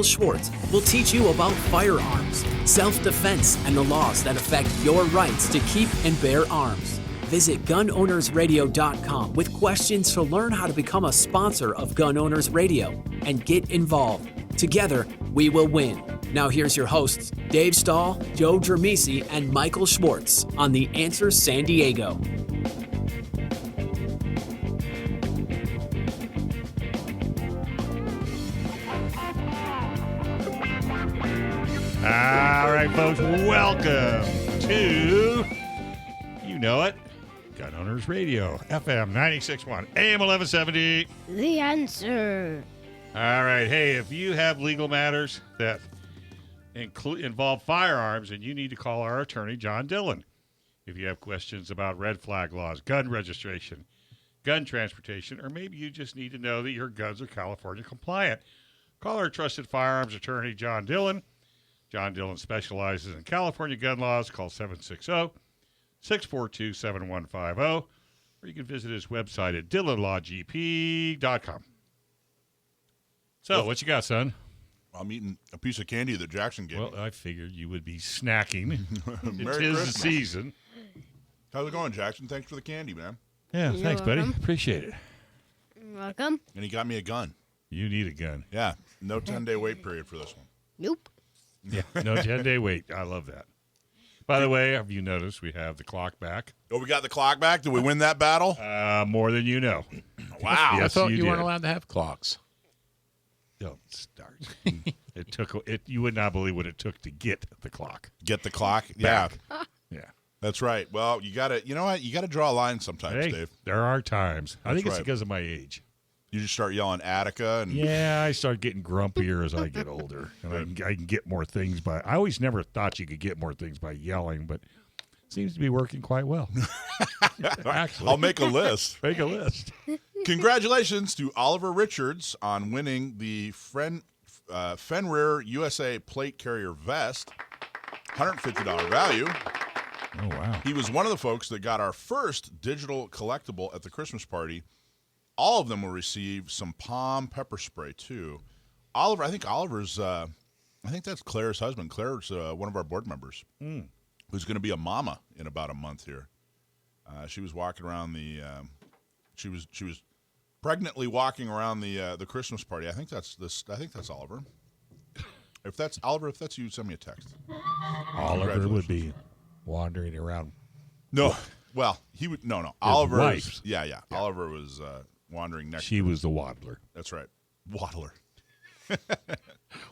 Michael Schwartz will teach you about firearms, self-defense, and the laws that affect your rights to keep and bear arms. Visit gunownersradio.com with questions to learn how to become a sponsor of Gun Owners Radio and get involved. Together, we will win. Now here's your hosts, Dave Stahl, Joe Dramisi, and Michael Schwartz on The Answer San Diego. All right, folks, welcome to, you know it, Gun Owners Radio, FM 96.1, AM 1170. The Answer. All right, hey, if you have legal matters that involve firearms, and you need to call our attorney, John Dillon. If you have questions about red flag laws, gun registration, gun transportation, or maybe you just need to know that your guns are California compliant, call our trusted firearms attorney, John Dillon. John Dillon specializes in California gun laws. Call 760-642-7150, or you can visit his website at dillonlawgp.com. So, what you got, son? I'm eating a piece of candy that Jackson gave me. Well, I figured you would be snacking. Merry It is the Christmas. season. How's it going, Jackson? Thanks for the candy, man. Yeah, You're thanks, buddy. welcome. Appreciate it. You're welcome. And he got me a gun. You need a gun. Yeah, no 10-day wait period for this one. Nope. Yeah, no 10-day wait. I love that. By the way, have you noticed we have the clock back? Oh, we got the clock back? Did we win that battle? More than you know. Wow. Yes, I thought you did. weren't allowed to have clocks. Don't start. It took. You would not believe what it took to get the clock. Get the clock? Yeah, Back. Yeah. that's right. Well, you know what? You got to draw a line sometimes, Hey, Dave. there are times. I think it's right. because of my age. You just start yelling Attica. And Yeah, I start getting grumpier as I get older, and I can get more things by. I always never thought you could get more things by yelling, but it seems to be working quite well. Actually, I'll make a list. make a list. Congratulations to Oliver Richards on winning the Fenrir USA plate carrier vest, $150 value. Oh wow! He was one of the folks that got our first digital collectible at the Christmas party. All of them will receive some palm pepper spray, too. Oliver, I think Oliver's, I think that's Claire's husband. Claire's one of our board members who's going to be a mama in about a month here. She was walking around she was pregnantly walking around the Christmas party. I think that's Oliver. If that's Oliver, if that's you, send me a text. Oliver would be wandering around. No, well, he would, no. Oliver, wife. Yeah. Oliver was wandering next She to was the waddler. That's right. Waddler.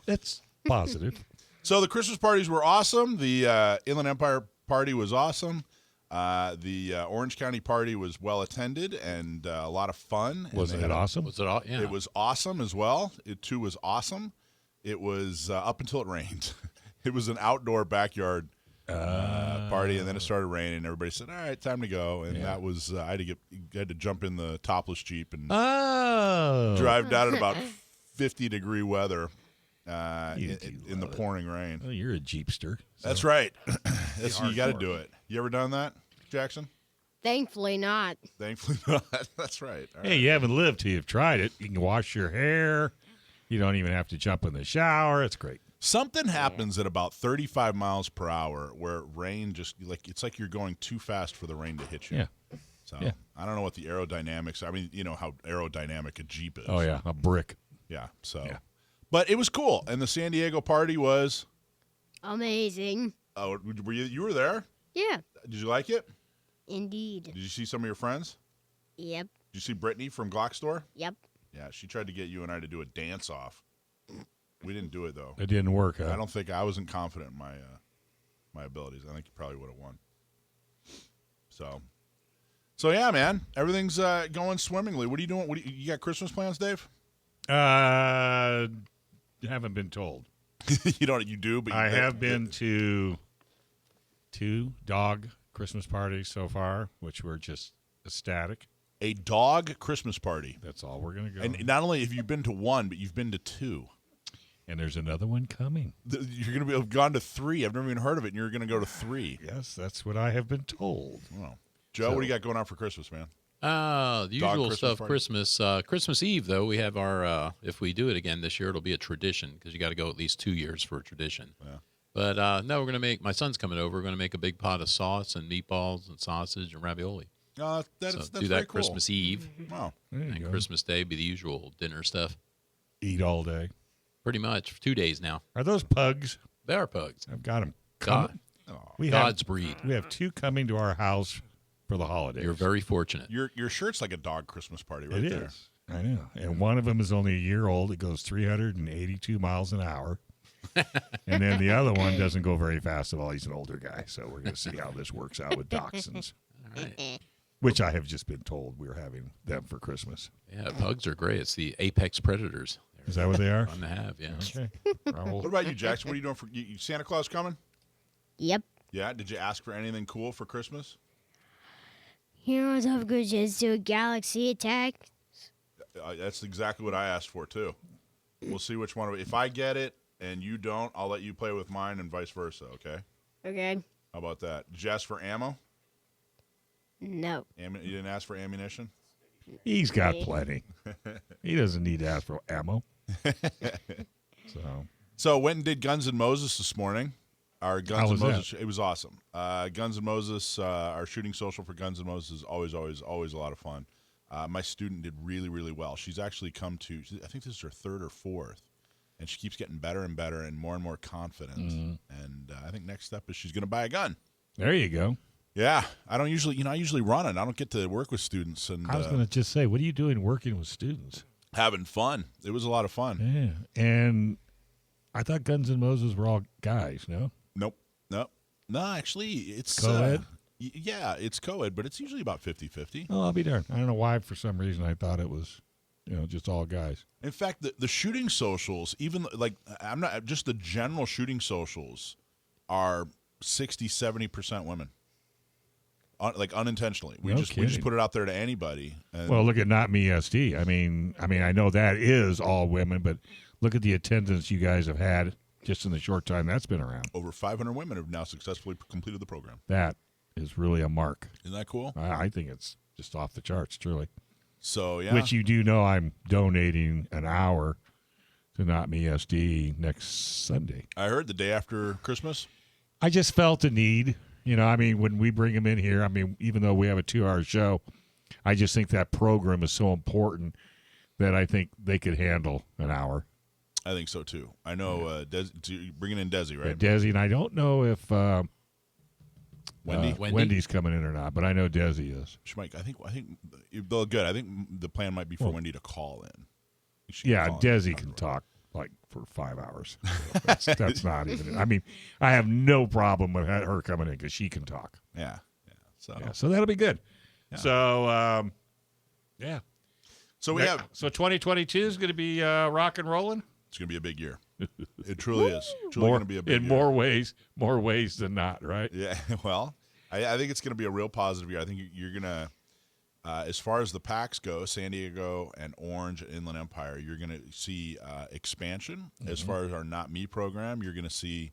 That's positive. So the Christmas parties were awesome. The Inland Empire party was awesome. The Orange County party was well attended and a lot of fun. Was it awesome? Was it all? Yeah. It was awesome as well. It too was awesome. It was up until it rained. It was an outdoor backyard party, and then it started raining. And everybody said, "All right, time to go." And that was I had to jump in the topless Jeep and drive down in about 50-degree weather in the pouring rain. Well, you're a Jeepster. So. That's right. You got to do it. You ever done that, Jackson? Thankfully not. Thankfully not. That's right. All Hey, right. you haven't lived till you've tried it. You can wash your hair. You don't even have to jump in the shower. It's great. Something happens at about 35 miles per hour where rain just it's like you're going too fast for the rain to hit you. Yeah. So Yeah. I don't know what the aerodynamics. I mean, you know how aerodynamic a Jeep is. Oh, yeah. A brick. Yeah. So, Yeah. but it was cool, and the San Diego party was. Amazing. Oh, you were there? Yeah. Did you like it? Indeed. Did you see some of your friends? Yep. Did you see Brittany from Glock Store? Yep. Yeah, she tried to get you and I to do a dance off. We didn't do it though. It didn't work, huh? I don't think I wasn't confident in my abilities. I think you probably would have won. So yeah, man, everything's going swimmingly. What are you doing? You got Christmas plans, Dave? Haven't been told. You don't. You do, but I have been to 2 dog Christmas parties so far, which were just ecstatic. a dog Christmas party. That's all we're going to go. And not only have you been to 1, but you've been to 2. And there's another one coming. You're going to have gone to 3. I've never even heard of it, and you're going to go to 3. Yes, that's what I have been told. Wow. Joe, what do you got going on for Christmas, man? The usual Christmas stuff. party? Christmas Eve, though, we have our. If we do it again this year, it'll be a tradition because you got to go at least 2 years for a tradition. Yeah. But no, we're gonna make. My son's coming over. We're gonna make a big pot of sauce and meatballs and sausage and ravioli. That's So very do that cool. Christmas Eve Wow. There you and go. Christmas Day be the usual dinner stuff. Eat all day. Pretty much for 2 days now. Are those pugs? They are pugs. I've got them. God, God's breed. We have 2 coming to our house for the holidays. You're very fortunate. Your shirt's like a dog Christmas party right It there. is. I know. And one of them is only a year old. It goes 382 miles an hour. And then the other one doesn't go very fast at all. He's an older guy. So we're going to see how this works out with dachshunds, All right. which I have just been told we're having them for Christmas. Yeah, pugs are great. It's the apex predators. Is that what they are? Fun to have, yeah. Okay. What about you, Jackson? What are you doing for Santa Claus coming? Yep. Yeah. Did you ask for anything cool for Christmas? Heroes of Good Just do a galaxy attack. That's exactly what I asked for too. We'll see which one. If I get it and you don't, I'll let you play with mine and vice versa. Okay. Okay. How about that? Did you ask for ammo? No. You didn't ask for ammunition? He's got plenty. He doesn't need to ask for ammo. So went and did Guns N' Moses this morning. Our Guns How N' was Moses, it was awesome. Guns N' Moses, our shooting social for Guns N' Moses is always a lot of fun. My student did really, really well. She's actually come to, I think this is her 3rd or 4th, and she keeps getting better and better and more confident. And I think next step is she's going to buy a gun. There you go. Yeah, I usually run it. I don't get to work with students and I was going to just say, what are you doing working with students? having fun. It was a lot of fun. Yeah. And I thought Guns N' Moses were all guys, no? Nope. No, actually, it's Co-ed? Yeah, it's co-ed, but it's usually about 50-50. Oh, I'll be darned. I don't know why, for some reason, I thought it was, just all guys. In fact, the shooting socials, even like just the general shooting socials are 60-70% women. Like unintentionally. We just put it out there to anybody. And Well, look at Not Me SD. I mean, I know that is all women, but look at the attendance you guys have had just in the short time that's been around. over 500 women have now successfully completed the program. That is really a mark. Isn't that cool? I think it's just off the charts, truly. So, yeah. Which you do know I'm donating an hour to Not Me SD next Sunday. I heard the day after Christmas. I just felt a need. When we bring them in here, even though we have a 2-hour show, I just think that program is so important that I think they could handle an hour. I think so, too. I know bringing in Desi, right? Desi, and I don't know if Wendy? Wendy's coming in or not, but I know Desi is. She might, I think they're good. I think the plan might be for Wendy to call in. She can Yeah, call in. Desi can talk like for 5 hours. So that's not even. I have no problem with her coming in because she can talk. Yeah. So that'll be good. Yeah. So yeah. So we have. So 2022 is going to be rock and rolling. It's going to be a big year. It truly is. Truly going to be a big in year. more ways than not, right? Yeah. Well, I think it's going to be a real positive year. I think you're going to, as far as the packs go, San Diego and Orange and Inland Empire, you're going to see expansion. As far as our Not Me program, you're going to see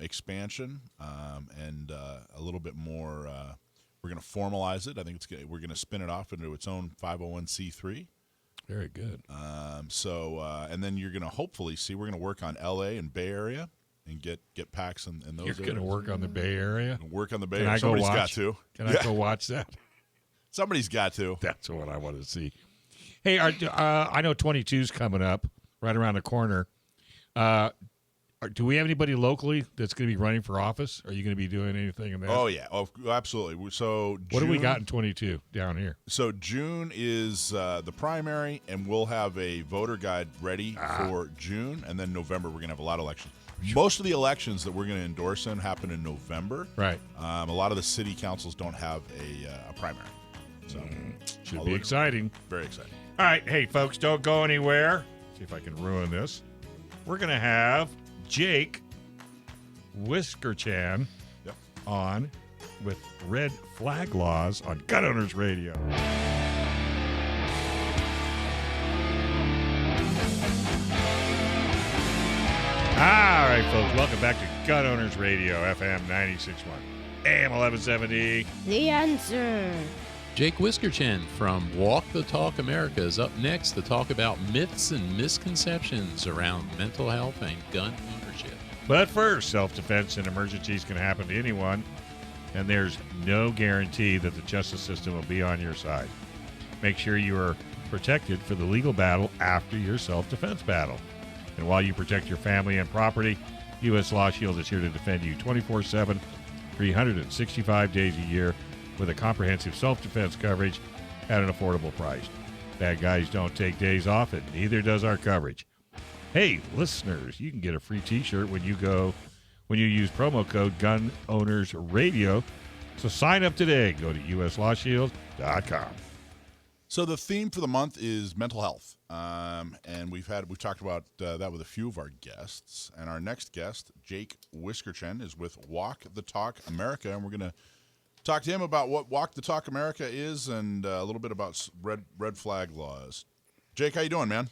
expansion and a little bit more. We're going to formalize it. I think we're going to spin it off into its own 501c3. Very good. And then you're going to hopefully see, we're going to work on L.A. and Bay Area and get packs in those areas. You're going to work on the Bay Area? Work on the Bay Can Area. I go Somebody's watch? got to. Can I go watch that? Somebody's got to. That's what I want to see. Hey, I know 22's coming up right around the corner. Do we have anybody locally that's going to be running for office? Are you going to be doing anything in that? Oh, yeah. Oh, absolutely. So what do we got in 22 down here? So June is the primary, and we'll have a voter guide ready for June, and then November we're going to have a lot of elections. Most of the elections that we're going to endorse in happen in November. Right. A lot of the city councils don't have a primary. So Should be exciting. Very exciting. All right. Hey, folks, don't go anywhere. See if I can ruin this. We're going to have Jake Wiskerchen on with Red Flag Laws on Gun Owners Radio. All right, folks, welcome back to Gun Owners Radio, FM 96.1, AM 1170. The answer. Jake Wiskerchen from Walk the Talk America is up next to talk about myths and misconceptions around mental health and gun ownership. But first, self-defense and emergencies can happen to anyone, and there's no guarantee that the justice system will be on your side. Make sure you are protected for the legal battle after your self-defense battle. And while you protect your family and property, U.S. Law Shield is here to defend you 24/7, 365 days a year with a comprehensive self-defense coverage at an affordable price. Bad guys don't take days off, and neither does our coverage. Hey, listeners, you can get a free T-shirt when you use promo code GunOwnersRadio. So sign up today. Go to uslawshield.com. So the theme for the month is mental health, and we've talked about that with a few of our guests. And our next guest, Jake Wiskerchen, is with Walk the Talk America, and we're going to talk to him about what Walk the Talk America is and a little bit about red flag laws. Jake, how you doing, man?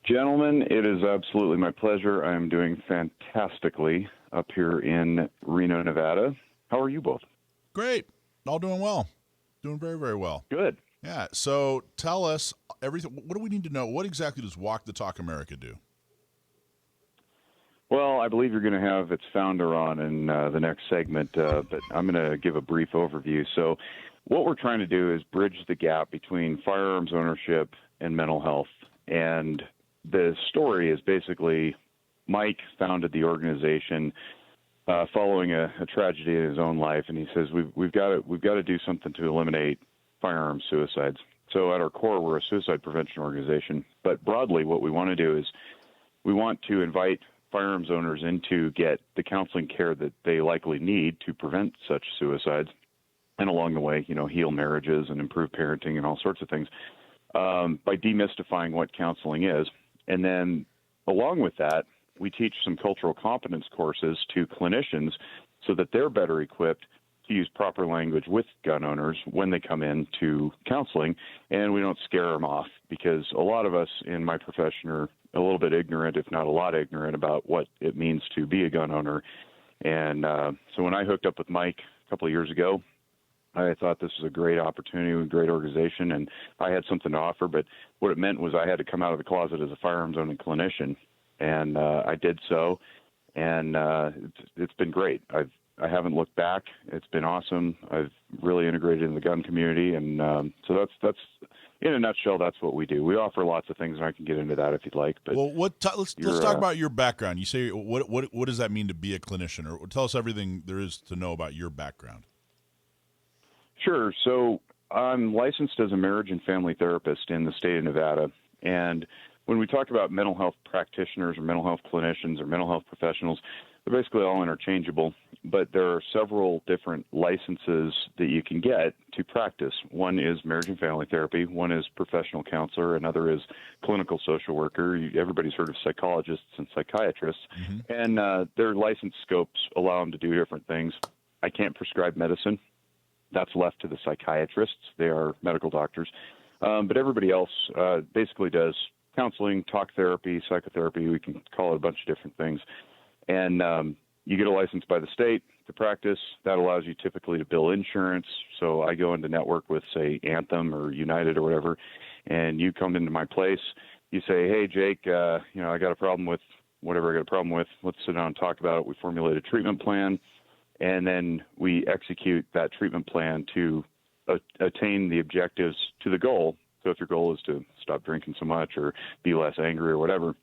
Gentlemen, it is absolutely my pleasure. I am doing fantastically up here in Reno, Nevada. How are you both? Great. All doing well. Doing very, very well. Good. Yeah. So tell us everything. What do we need to know? What exactly does Walk the Talk America do? Well, I believe you're going to have its founder on in the next segment, but I'm going to give a brief overview. So what we're trying to do is bridge the gap between firearms ownership and mental health. And the story is basically Mike founded the organization following a tragedy in his own life, and he says we've got to do something to eliminate firearm suicides. So at our core, we're a suicide prevention organization. But broadly, what we want to do is we want to invite firearms owners in to get the counseling care that they likely need to prevent such suicides, and along the way, heal marriages and improve parenting and all sorts of things by demystifying what counseling is. And then along with that, we teach some cultural competence courses to clinicians so that they're better equipped to use proper language with gun owners when they come in to counseling, and we don't scare them off, because a lot of us in my profession are a little bit ignorant, if not a lot ignorant, about what it means to be a gun owner. And so when I hooked up with Mike a couple of years ago, I thought this was a great opportunity, a great organization, and I had something to offer. But what it meant was I had to come out of the closet as a firearms owning clinician, and I did so, and it's been great. I haven't looked back. It's been awesome. I've really integrated in the gun community, and so that's in a nutshell, that's what we do. We offer lots of things, and I can get into that if you'd like. But well, let's talk about your background. You say what does that mean to be a clinician, or tell us everything there is to know about your background. Sure. So I'm licensed as a marriage and family therapist in the state of Nevada, and when we talk about mental health practitioners or mental health clinicians or mental health professionals, they're basically all interchangeable, but there are several different licenses that you can get to practice. One is marriage and family therapy, one is professional counselor, another is clinical social worker. Everybody's heard of psychologists and psychiatrists, and their license scopes allow them to do different things. I can't prescribe medicine. That's left to the psychiatrists. They are medical doctors. But everybody else basically does counseling, talk therapy, psychotherapy. We can call it a bunch of different things. And you get a license by the state to practice. That allows you typically to bill insurance. So I go into network with, say, Anthem or United or whatever, and you come into my place. You say, hey, Jake, I got a problem with whatever I got a problem with. Let's sit down and talk about it. We formulate a treatment plan, and then we execute that treatment plan to attain the objectives to the goal. So if your goal is to stop drinking so much or be less angry or whatever,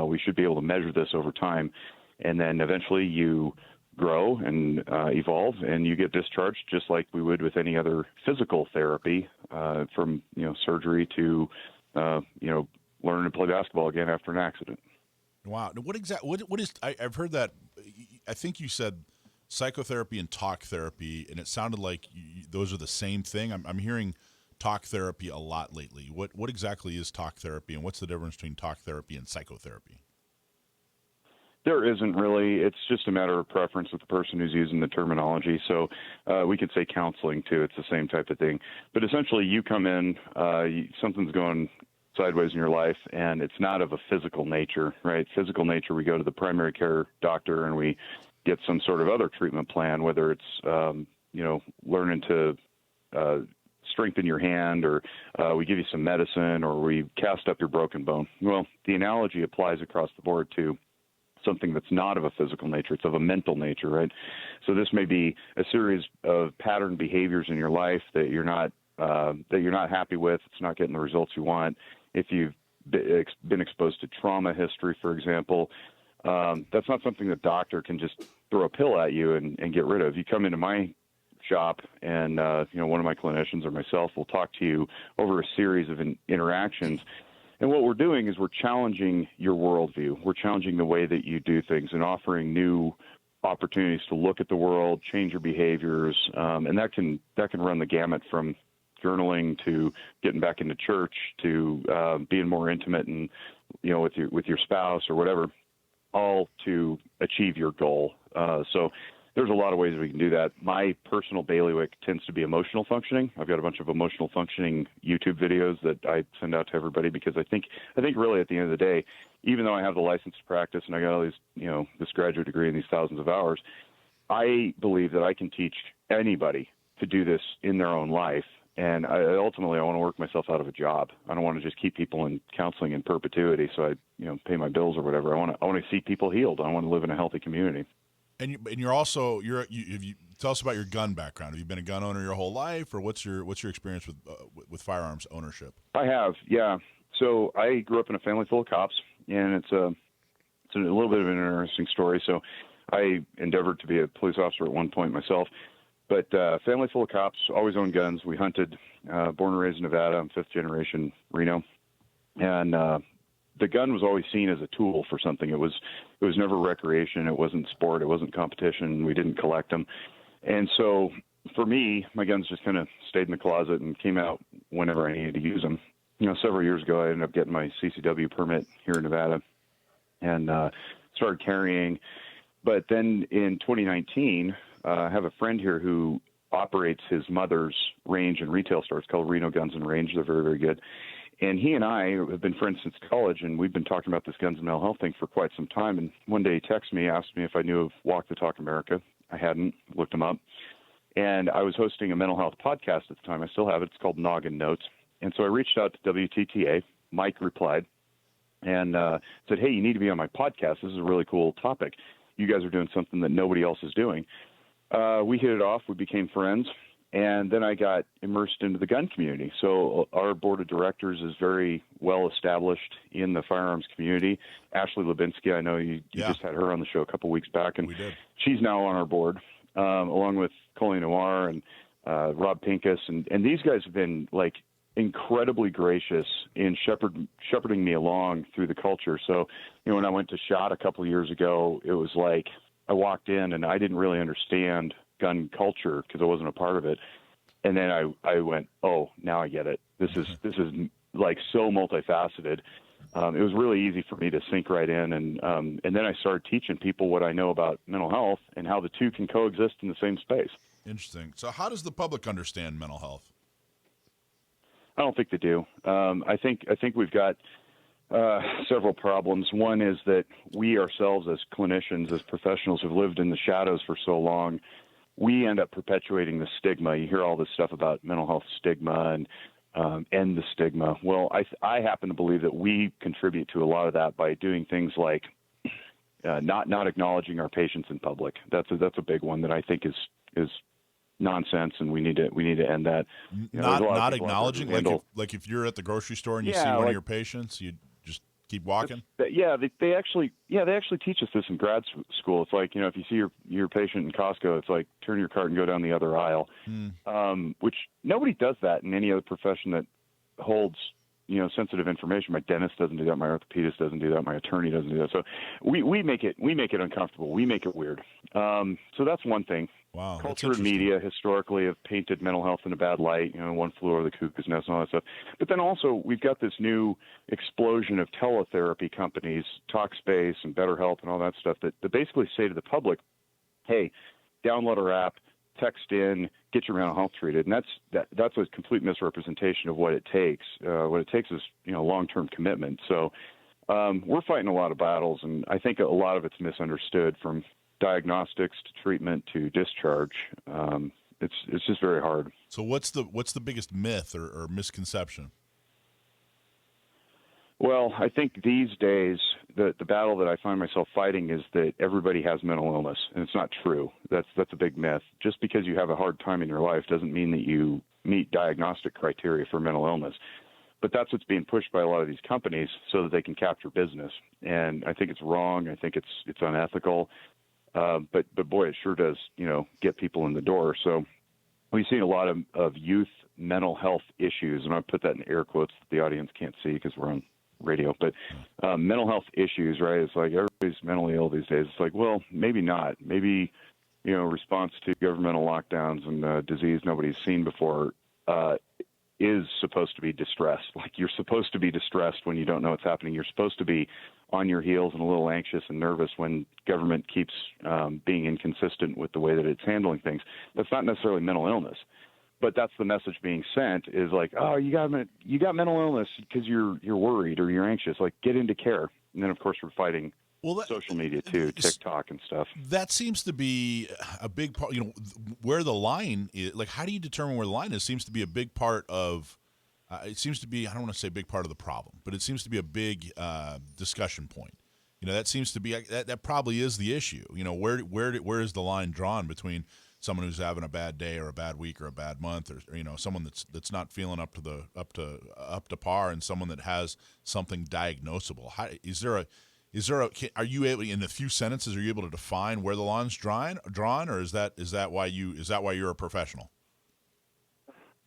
we should be able to measure this over time. And then eventually you grow and evolve, and you get discharged just like we would with any other physical therapy, from surgery to learning to play basketball again after an accident. Wow. What is I've heard that. I think you said psychotherapy and talk therapy, and it sounded like those are the same thing. I'm hearing talk therapy a lot lately. What exactly is talk therapy, and what's the difference between talk therapy and psychotherapy? There isn't really. It's just a matter of preference with the person who's using the terminology. So we could say counseling, too. It's the same type of thing. But essentially, you come in, something's going sideways in your life, and it's not of a physical nature, right? Physical nature, we go to the primary care doctor, and we get some sort of other treatment plan, whether it's, learning to strengthen your hand, or we give you some medicine, or we cast up your broken bone. Well, the analogy applies across the board to something that's not of a physical nature. It's of a mental nature, right? So this may be a series of pattern behaviors in your life that you're not happy with. It's not getting the results you want. If you've been exposed to trauma history, for example, that's not something the doctor can just throw a pill at you and get rid of. You come into my shop, and one of my clinicians or myself will talk to you over a series of interactions. And what we're doing is we're challenging your worldview. We're challenging the way that you do things and offering new opportunities to look at the world, change your behaviors, and that can run the gamut from journaling to getting back into church to being more intimate and with your spouse or whatever, all to achieve your goal. So there's a lot of ways we can do that. My personal bailiwick tends to be emotional functioning. I've got a bunch of emotional functioning YouTube videos that I send out to everybody because I think really at the end of the day, even though I have the license to practice and I got all these, this graduate degree and these thousands of hours, I believe that I can teach anybody to do this in their own life. And ultimately, I want to work myself out of a job. I don't want to just keep people in counseling in perpetuity so I, pay my bills or whatever. I want to see people healed. I want to live in a healthy community. And you're also you tell us about your gun background. Have you been a gun owner your whole life, or what's your experience with firearms ownership? I have, yeah. So I grew up in a family full of cops, and it's a little bit of an interesting story. So I endeavored to be a police officer at one point myself, but family full of cops, always owned guns. We hunted, born and raised in Nevada. I'm fifth generation Reno, and the gun was always seen as a tool for something. It was never recreation. It wasn't sport. It wasn't competition. We didn't collect them. And so for me, my guns just kind of stayed in the closet and came out whenever I needed to use them. Several years ago, I ended up getting my CCW permit here in Nevada and started carrying. But then in 2019, I have a friend here who operates his mother's range and retail store. It's called Reno Guns and Range. They're very, very good. And he and I have been friends since college, and we've been talking about this guns and mental health thing for quite some time. And one day he texted me, asked me if I knew of Walk the Talk America. I hadn't, looked him up. And I was hosting a mental health podcast at the time. I still have it. It's called Noggin Notes. And so I reached out to WTTA. Mike replied and said, hey, you need to be on my podcast. This is a really cool topic. You guys are doing something that nobody else is doing. We hit it off. We became friends. And then I got immersed into the gun community. So our board of directors is very well established in the firearms community. Ashley Lebinsky, I know you just had her on the show a couple weeks back, and we did. She's now on our board, along with Colleen Noir and Rob Pincus. And these guys have been like incredibly gracious in shepherding me along through the culture. So, when I went to SHOT a couple of years ago, it was like I walked in and I didn't really understand gun culture because I wasn't a part of it. And then I went, oh, now I get it. This is like so multifaceted. It was really easy for me to sink right in. And then I started teaching people what I know about mental health and how the two can coexist in the same space. Interesting. So how does the public understand mental health? I don't think they do. I think we've got several problems. One is that we ourselves as clinicians, as professionals who've lived in the shadows for so long, we end up perpetuating the stigma. You hear all this stuff about mental health stigma and end the stigma. Well, I happen to believe that we contribute to a lot of that by doing things like not acknowledging our patients in public. That's a big one that I think is nonsense, and we need to end that. Not acknowledging, like if you're at the grocery store and you see one of your patients, you just keep walking. They actually teach us this in grad school. It's like, if you see your patient in Costco, it's like turn your cart and go down the other aisle. Which nobody does that in any other profession that holds sensitive information. My dentist doesn't do that. My orthopedist doesn't do that. My attorney doesn't do that. So we make it uncomfortable. We make it weird. So that's one thing. Wow. Culture and media historically have painted mental health in a bad light. One flew over the cuckoo's nest and all that stuff. But then also we've got this new explosion of teletherapy companies, Talkspace and BetterHelp and all that stuff that basically say to the public, hey, download our app, text in, get your mental health treated. And that's a complete misrepresentation of what it takes. What it takes is, long-term commitment. So we're fighting a lot of battles, and I think a lot of it's misunderstood, from diagnostics to treatment to discharge. it's just very hard. So what's the biggest myth or misconception? Well, I think these days the battle that I find myself fighting is that everybody has mental illness, and it's not true. That's a big myth. Just because you have a hard time in your life doesn't mean that you meet diagnostic criteria for mental illness. But that's what's being pushed by a lot of these companies so that they can capture business. And I think it's wrong. I think it's unethical. But boy, it sure does, get people in the door. So we've seen a lot of youth mental health issues, and I put that in air quotes that the audience can't see because we're on radio, but mental health issues, right? It's like everybody's mentally ill these days. It's like, well, maybe not. Maybe, response to governmental lockdowns and disease nobody's seen before is supposed to be distressed. Like, you're supposed to be distressed when you don't know what's happening. You're supposed to be on your heels and a little anxious and nervous when government keeps being inconsistent with the way that it's handling things. That's not necessarily mental illness. But that's the message being sent is like, oh, you got mental illness because you're worried or you're anxious. Like, get into care. And then, of course, we're fighting social media too, TikTok and stuff. That seems to be a big part. Where the line is. Like, how do you determine where the line is? Seems to be a big part of. It seems to be. I don't want to say big part of the problem, but it seems to be a big discussion point. That seems to be that probably is the issue. Where is the line drawn between someone who's having a bad day or a bad week or a bad month, or someone that's not feeling up to par, and someone that has something diagnosable? Are you able, in a few sentences, are you able to define where the line's drawn, or is that why you're a professional?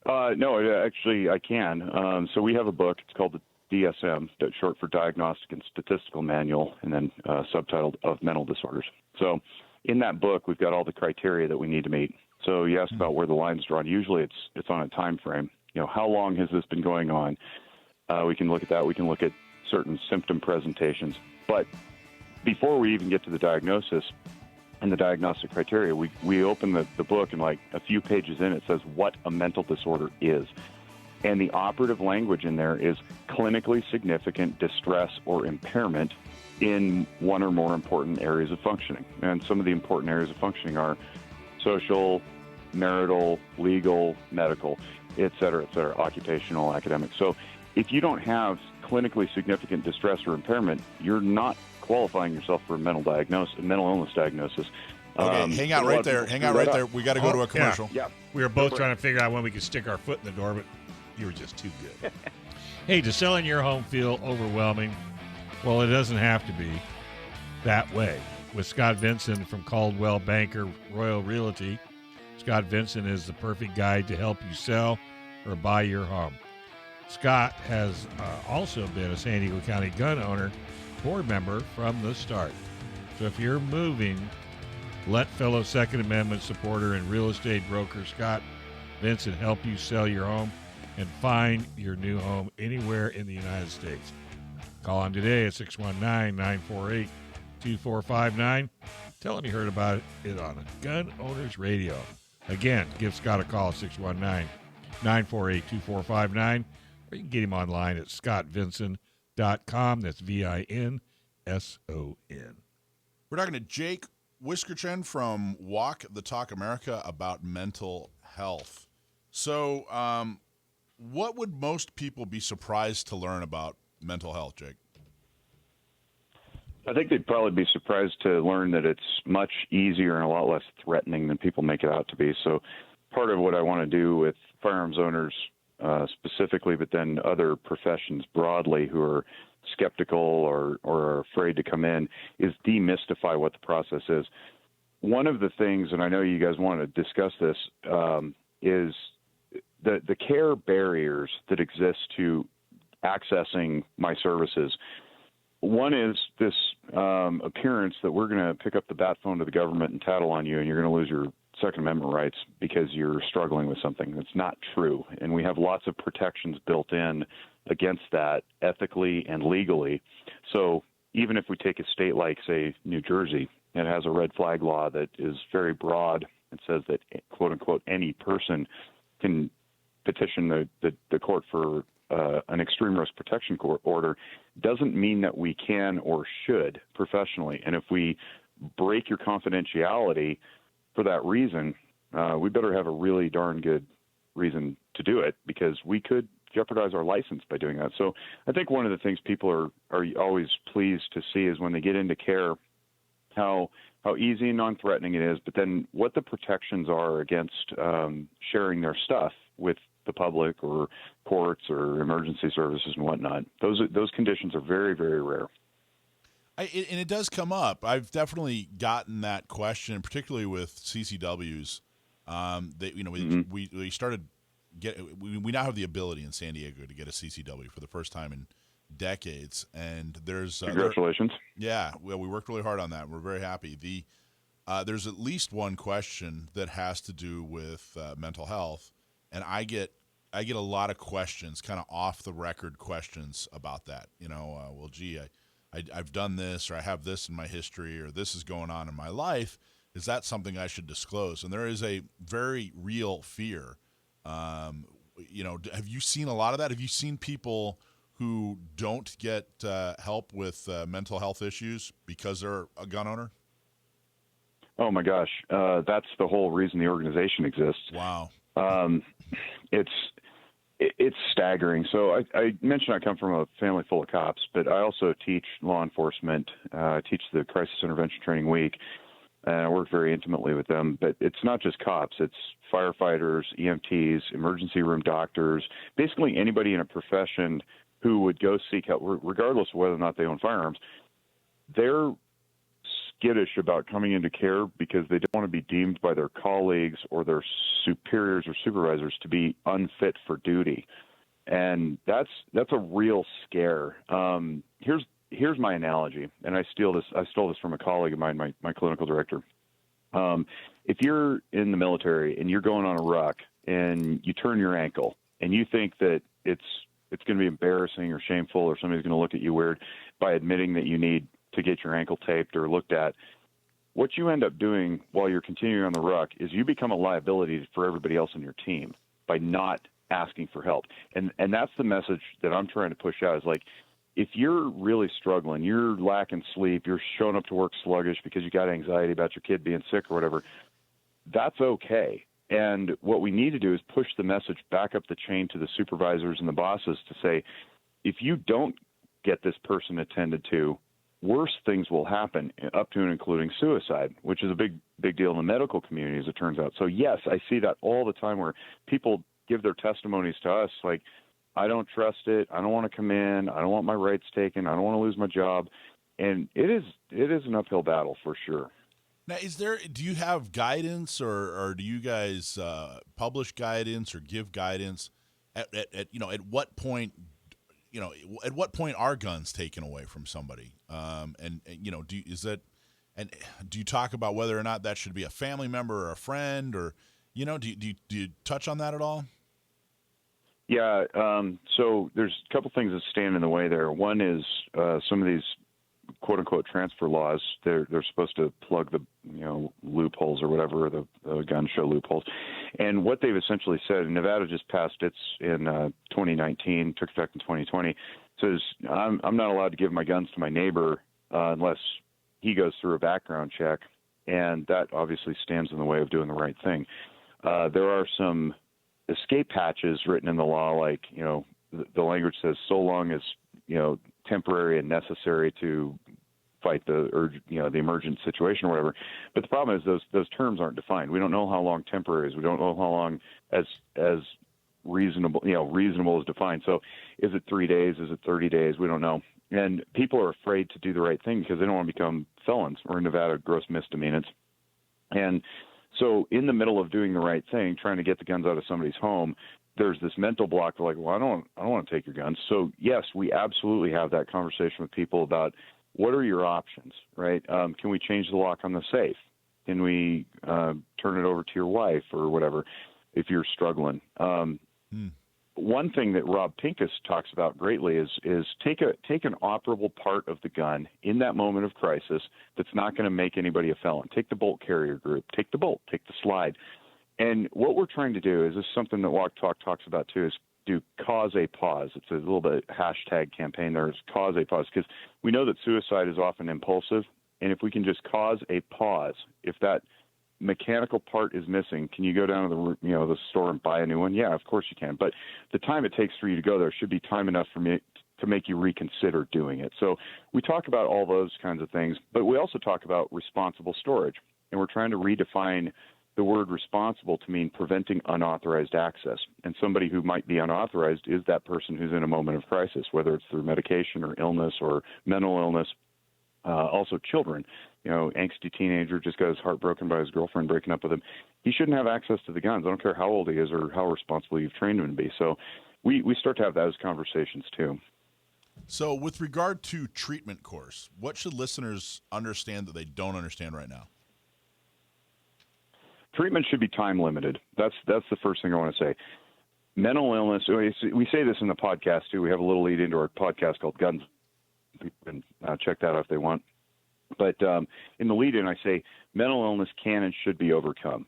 No, actually I can. So we have a book. It's called the DSM, that's short for Diagnostic and Statistical Manual, and then subtitled Of Mental Disorders. So in that book, we've got all the criteria that we need to meet. So you asked about where the line's drawn. Usually it's on a time frame. How long has this been going on? We can look at that. We can look at certain symptom presentations. But before we even get to the diagnosis and the diagnostic criteria, we open the book, and like a few pages in, it says what a mental disorder is. And the operative language in there is clinically significant distress or impairment in one or more important areas of functioning. And some of the important areas of functioning are social, marital, legal, medical, et cetera, occupational, academic. So if you don't have clinically significant distress or impairment, you're not qualifying yourself for a mental illness diagnosis. Okay, hang out right there. We got to go to a commercial. Yeah. We were both trying to figure out when we could stick our foot in the door, but you were just too good. Hey, does selling your home feel overwhelming? Well, it doesn't have to be that way. With Scott Vincent from Caldwell Banker Royal Realty, Scott Vincent is the perfect guide to help you sell or buy your home. Scott has also been a San Diego County gun owner board member from the start. So if you're moving, let fellow Second Amendment supporter and real estate broker Scott Vincent help you sell your home and find your new home anywhere in the United States. Call him today at 619-948-2459. Tell him you heard about it on Gun Owners Radio. Again, give Scott a call at 619-948-2459, or you can get him online at scottvincent.com. That's VINSON. We're talking to Jake Wiskerchen from Walk the Talk America about mental health. So, what would most people be surprised to learn about mental health, Jake? I think they'd probably be surprised to learn that it's much easier and a lot less threatening than people make it out to be. So part of what I want to do with firearms owners specifically, but then other professions broadly who are skeptical or are afraid to come in, is demystify what the process is. One of the things, and I know you guys want to discuss this, is the care barriers that exist to accessing my services. One is this appearance that we're going to pick up the bat phone to the government and tattle on you, and you're going to lose your Second Amendment rights because you're struggling with something. That's not true. And we have lots of protections built in against that ethically and legally. So even if we take a state like, say, New Jersey, it has a red flag law that is very broad. It says that, quote unquote, any person can petition the court for an extreme risk protection court order. Doesn't mean that we can or should professionally. And if we break your confidentiality for that reason, we better have a really darn good reason to do it, because we could jeopardize our license by doing that. So I think one of the things people are always pleased to see is when they get into care, how easy and non-threatening it is, but then what the protections are against sharing their stuff with the public or courts or emergency services and whatnot. Those conditions are very, very rare. And it does come up. I've definitely gotten that question, particularly with CCWs. We started we now have the ability in San Diego to get a CCW for the first time in decades, and there's congratulations. We worked really hard on that. We're very happy. There's at least one question that has to do with mental health, and I get a lot of questions, kind of off the record questions about that. Well, gee, I've done this, or I have this in my history, or this is going on in my life. Is that something I should disclose? And there is a very real fear. Have you seen a lot of that? Have you seen people who don't get help with mental health issues because they're a gun owner? Oh my gosh, that's the whole reason the organization exists. Wow. It's staggering. So I mentioned I come from a family full of cops, but I also teach law enforcement. I teach the Crisis Intervention Training Week, and I work very intimately with them. But it's not just cops. It's firefighters, EMTs, emergency room doctors, basically anybody in a profession who would go seek help, regardless of whether or not they own firearms. They're skittish about coming into care because they don't want to be deemed by their colleagues or their superiors or supervisors to be unfit for duty. And that's a real scare. Here's my analogy, and I stole this from a colleague of mine, my clinical director. If you're in the military and you're going on a ruck and you turn your ankle and you think that it's going to be embarrassing or shameful or somebody's going to look at you weird by admitting that you need to get your ankle taped or looked at, what you end up doing while you're continuing on the ruck is you become a liability for everybody else on your team by not asking for help. And that's the message that I'm trying to push out, is like, if you're really struggling, you're lacking sleep, you're showing up to work sluggish because you got anxiety about your kid being sick or whatever, that's okay. And what we need to do is push the message back up the chain to the supervisors and the bosses to say, if you don't get this person attended to, worse things will happen, up to and including suicide, which is a big deal in the medical community, as it turns out. So, yes, I see that all the time where people give their testimonies to us like, I don't trust it, I don't want to come in, I don't want my rights taken, I don't want to lose my job. And it is an uphill battle for sure. Now, do you have guidance, or do you guys publish guidance or give guidance at what point, at what point are guns taken away from somebody? Do you talk about whether or not that should be a family member or a friend, or, do you touch on that at all? Yeah. So there's a couple things that stand in the way there. One is some of these quote unquote transfer laws. They're supposed to plug the loopholes or whatever, the gun show loopholes. And what they've essentially said, and Nevada just passed its in 2019, took effect in 2020, says I'm not allowed to give my guns to my neighbor unless he goes through a background check, and that obviously stands in the way of doing the right thing. There are some escape hatches written in the law, like the language says so long as temporary and necessary to fight the emergent situation or whatever. But the problem is those terms aren't defined. We don't know how long temporary is. We don't know how long as reasonable is defined. So is it 3 days? Is it 30 days? We don't know. And people are afraid to do the right thing because they don't want to become felons, or in Nevada, gross misdemeanors. And so in the middle of doing the right thing, trying to get the guns out of somebody's home, there's this mental block. They're like, well, I don't want to take your guns. So yes, we absolutely have that conversation with people about what are your options, right? Can we change the lock on the safe? Can we turn it over to your wife or whatever if you're struggling? One thing that Rob Pincus talks about greatly is take an operable part of the gun in that moment of crisis that's not going to make anybody a felon. Take the bolt carrier group. Take the bolt. Take the slide. And what we're trying to do is this is something that Walk Talk talks about too, is do cause a pause. It's a little bit hashtag campaign there. It's cause a pause, because we know that suicide is often impulsive. And if we can just cause a pause, if that mechanical part is missing. Can you go down to the store and buy a new one? Yeah, of course you can. But the time it takes for you to go there should be time enough for me to make you reconsider doing it. So we talk about all those kinds of things, but we also talk about responsible storage. And we're trying to redefine the word responsible to mean preventing unauthorized access. And somebody who might be unauthorized is that person who's in a moment of crisis, whether it's through medication or illness or mental illness. Also children, angsty teenager just got his heart broken by his girlfriend breaking up with him. He shouldn't have access to the guns. I don't care how old he is or how responsible you've trained him to be. So we start to have those conversations too. So with regard to treatment course, what should listeners understand that they don't understand right now? Treatment should be time limited. That's the first thing I want to say. Mental illness, we say this in the podcast too. We have a little lead into our podcast called Guns. People can check that out if they want. But in the lead in, I say mental illness can and should be overcome,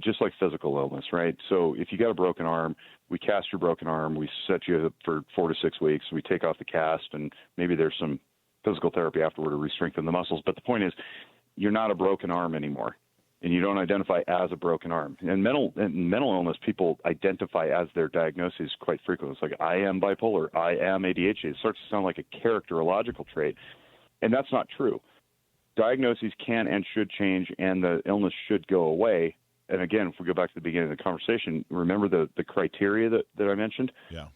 just like physical illness, right? So if you got a broken arm, we cast your broken arm, we set you up for 4 to 6 weeks, we take off the cast, and maybe there's some physical therapy afterward to re-strengthen the muscles. But the point is, you're not a broken arm anymore, and you don't identify as a broken arm. And mental illness, people identify as their diagnoses quite frequently. It's like, I am bipolar, I am ADHD. It starts to sound like a characterological trait, and that's not true. Diagnoses can and should change, and the illness should go away. And again, if we go back to the beginning of the conversation, remember the criteria that I mentioned? Yeah.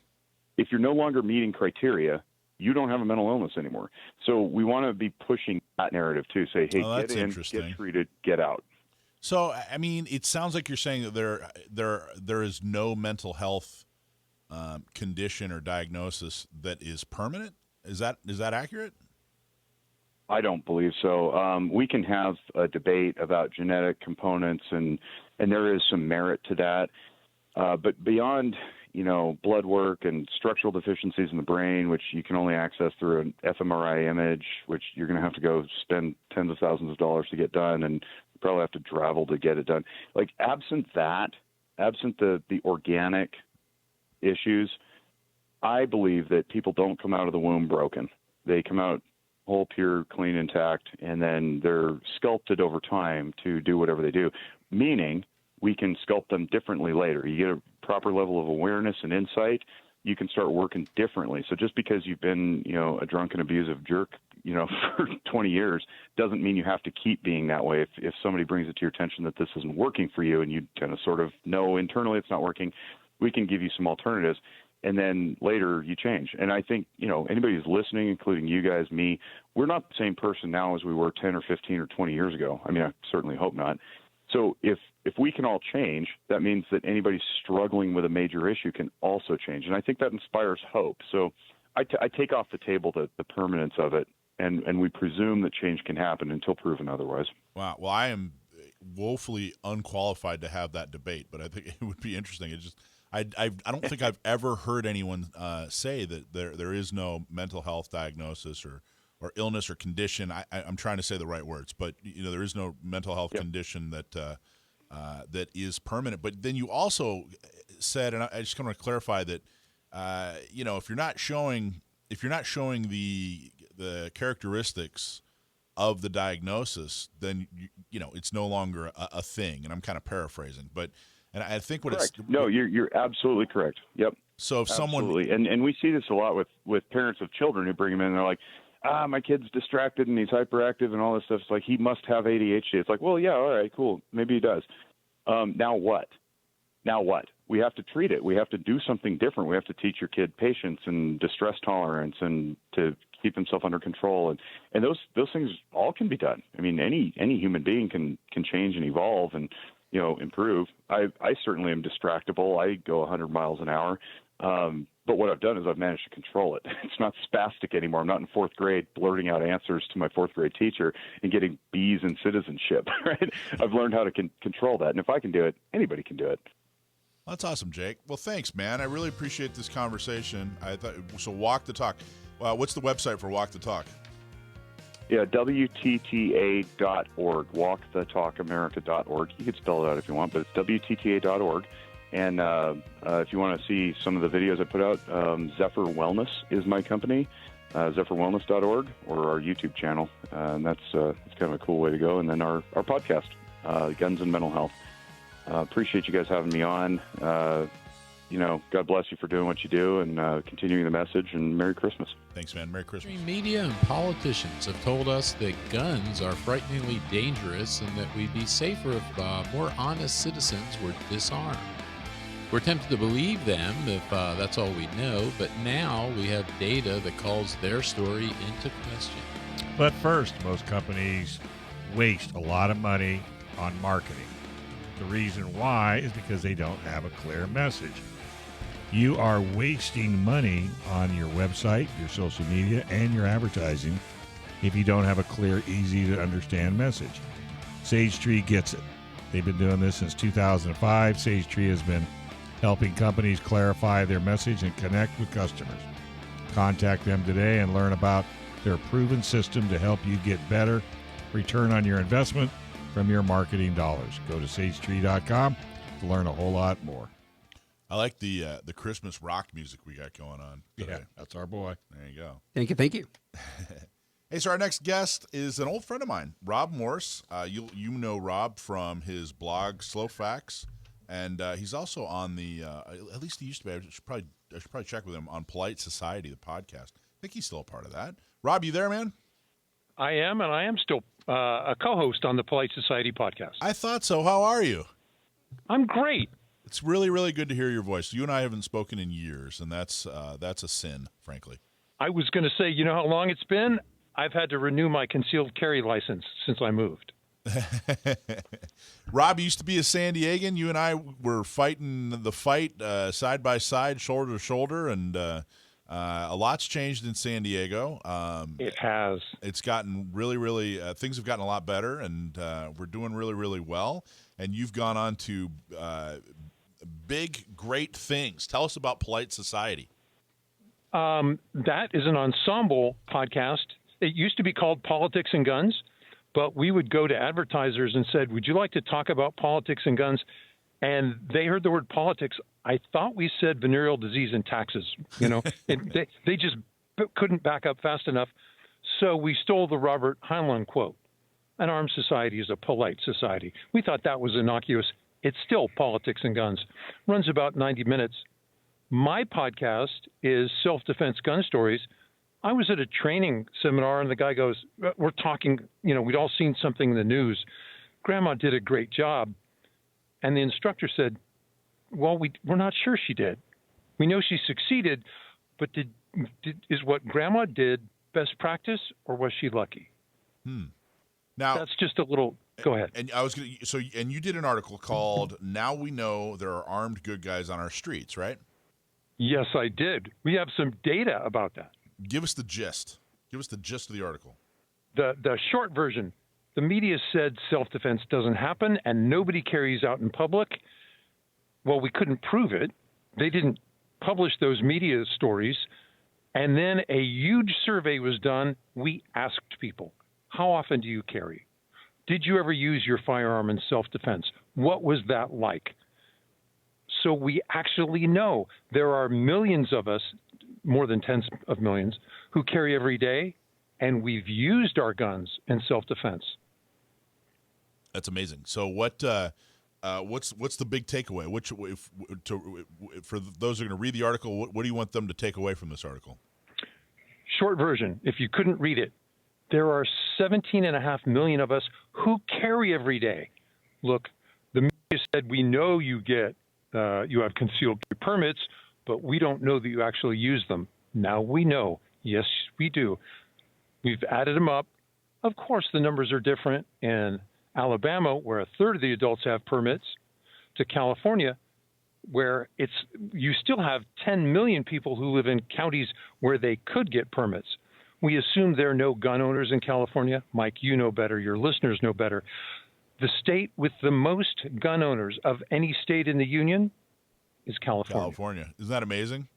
If you're no longer meeting criteria, you don't have a mental illness anymore. So we want to be pushing that narrative too. Say, hey, get in, get treated, get out. So, I mean, it sounds like you're saying that there is no mental health condition or diagnosis that is permanent. Is that accurate? I don't believe so. We can have a debate about genetic components, and there is some merit to that. But beyond, blood work and structural deficiencies in the brain, which you can only access through an fMRI image, which you're going to have to go spend tens of thousands of dollars to get done, and you probably have to travel to get it done. Like, absent the organic issues, I believe that people don't come out of the womb broken. They come out whole, pure, clean, intact, and then they're sculpted over time to do whatever they do, meaning we can sculpt them differently later. You get a proper level of awareness and insight, you can start working differently. So just because you've been, a drunk and abusive jerk, for 20 years doesn't mean you have to keep being that way. If somebody brings it to your attention that this isn't working for you and you kind of sort of know internally it's not working, we can give you some alternatives. And then later you change. And I think, anybody who's listening, including you guys, me, we're not the same person now as we were 10 or 15 or 20 years ago. I mean, I certainly hope not. So if we can all change, that means that anybody struggling with a major issue can also change. And I think that inspires hope. So I take off the table the permanence of it, and we presume that change can happen until proven otherwise. Wow. Well, I am woefully unqualified to have that debate, but I think it would be interesting. It just... I don't think I've ever heard anyone say that there is no mental health diagnosis or illness or condition. I'm trying to say the right words, but there is no mental health condition that is permanent. But then you also said, and I just want to clarify that if you're not showing the characteristics of the diagnosis, then it's no longer a thing. And I'm kind of paraphrasing, but. And I think what correct. No, you're absolutely correct. Yep. So if someone and we see this a lot with parents of children who bring them in and they're like, my kid's distracted and he's hyperactive and all this stuff. It's like, he must have ADHD. It's like, well, yeah, all right, cool. Maybe he does. Now what? We have to treat it. We have to do something different. We have to teach your kid patience and distress tolerance and to keep himself under control. And those things all can be done. I mean, any human being can change and evolve and improve. I certainly am distractible. I go 100 miles an hour. But what I've done is I've managed to control it. It's not spastic anymore. I'm not in fourth grade blurting out answers to my fourth grade teacher and getting B's in citizenship, right? I've learned how to control that. And if I can do it, anybody can do it. That's awesome, Jake. Well, thanks, man. I really appreciate this conversation. So Walk the Talk. What's the website for Walk the Talk? Yeah, WTTA.org, walkthetalkamerica.org. You can spell it out if you want, but it's WTTA.org. And if you want to see some of the videos I put out, Zephyr Wellness is my company, zephyrwellness.org, or our YouTube channel. And that's kind of a cool way to go. And then our podcast. guns and mental health. Appreciate you guys having me on. God bless you for doing what you do and continuing the message, and Merry Christmas. Thanks, man. Merry Christmas. Media and politicians have told us that guns are frighteningly dangerous and that we'd be safer if more honest citizens were disarmed. We're tempted to believe them if that's all we know, but now we have data that calls their story into question. But first, most companies waste a lot of money on marketing. The reason why is because they don't have a clear message. You are wasting money on your website, your social media, and your advertising if you don't have a clear, easy-to-understand message. Sage Tree gets it. They've been doing this since 2005. Sage Tree has been helping companies clarify their message and connect with customers. Contact them today and learn about their proven system to help you get better return on your investment from your marketing dollars. Go to sagetree.com to learn a whole lot more. I like the Christmas rock music we got going on today. Yeah, that's our boy. There you go. Thank you. Hey, so our next guest is an old friend of mine, Rob Morse. You know Rob from his blog Slow Facts, and he's also on the at least he used to be. I should probably check with him on Polite Society, the podcast. I think he's still a part of that. Rob, you there, man? I am, and I am still a co-host on the Polite Society podcast. I thought so. How are you? I'm great. It's really, really good to hear your voice. You and I haven't spoken in years, and that's a sin, frankly. I was going to say, you know how long it's been? I've had to renew my concealed carry license since I moved. Rob used to be a San Diegan. You and I were fighting the fight side by side, shoulder to shoulder, and a lot's changed in San Diego. It has. It's gotten really, really things have gotten a lot better, and we're doing really, really well. And you've gone on to big, great things. Tell us about Polite Society. That is an ensemble podcast. It used to be called Politics and Guns, but we would go to advertisers and said, would you like to talk about politics and guns? And they heard the word politics. I thought we said venereal disease and taxes, and they just couldn't back up fast enough. So we stole the Robert Heinlein quote. An armed society is a polite society. We thought that was innocuous. It's still Politics and Guns. Runs about 90 minutes. My podcast is Self-Defense Gun Stories. I was at a training seminar, and the guy goes, we're talking, we'd all seen something in the news. Grandma did a great job. And the instructor said, well, we're not sure she did. We know she succeeded, but is what Grandma did best practice, or was she lucky? Now that's just a little. Go ahead. And I was going to. And you did an article called "Now We Know There Are Armed Good Guys on Our Streets," right? Yes, I did. We have some data about that. Give us the gist. Give us the gist of the article. The short version. The media said self-defense doesn't happen and nobody carries out in public. Well, we couldn't prove it. They didn't publish those media stories. And then a huge survey was done. We asked people, how often do you carry? Did you ever use your firearm in self-defense? What was that like? So we actually know there are millions of us, more than tens of millions, who carry every day, and we've used our guns in self-defense. That's amazing. So what's the big takeaway? For those who are going to read the article, what do you want them to take away from this article? Short version, if you couldn't read it, there are 17.5 million of us who carry every day. Look, the media said we know you have concealed carry permits, but we don't know that you actually use them. Now we know. Yes, we do. We've added them up. Of course, the numbers are different in Alabama, where a third of the adults have permits, to California, where you still have 10 million people who live in counties where they could get permits. We assume there are no gun owners in California. Mike, you know better. Your listeners know better. The state with the most gun owners of any state in the union is California. California. Isn't that amazing?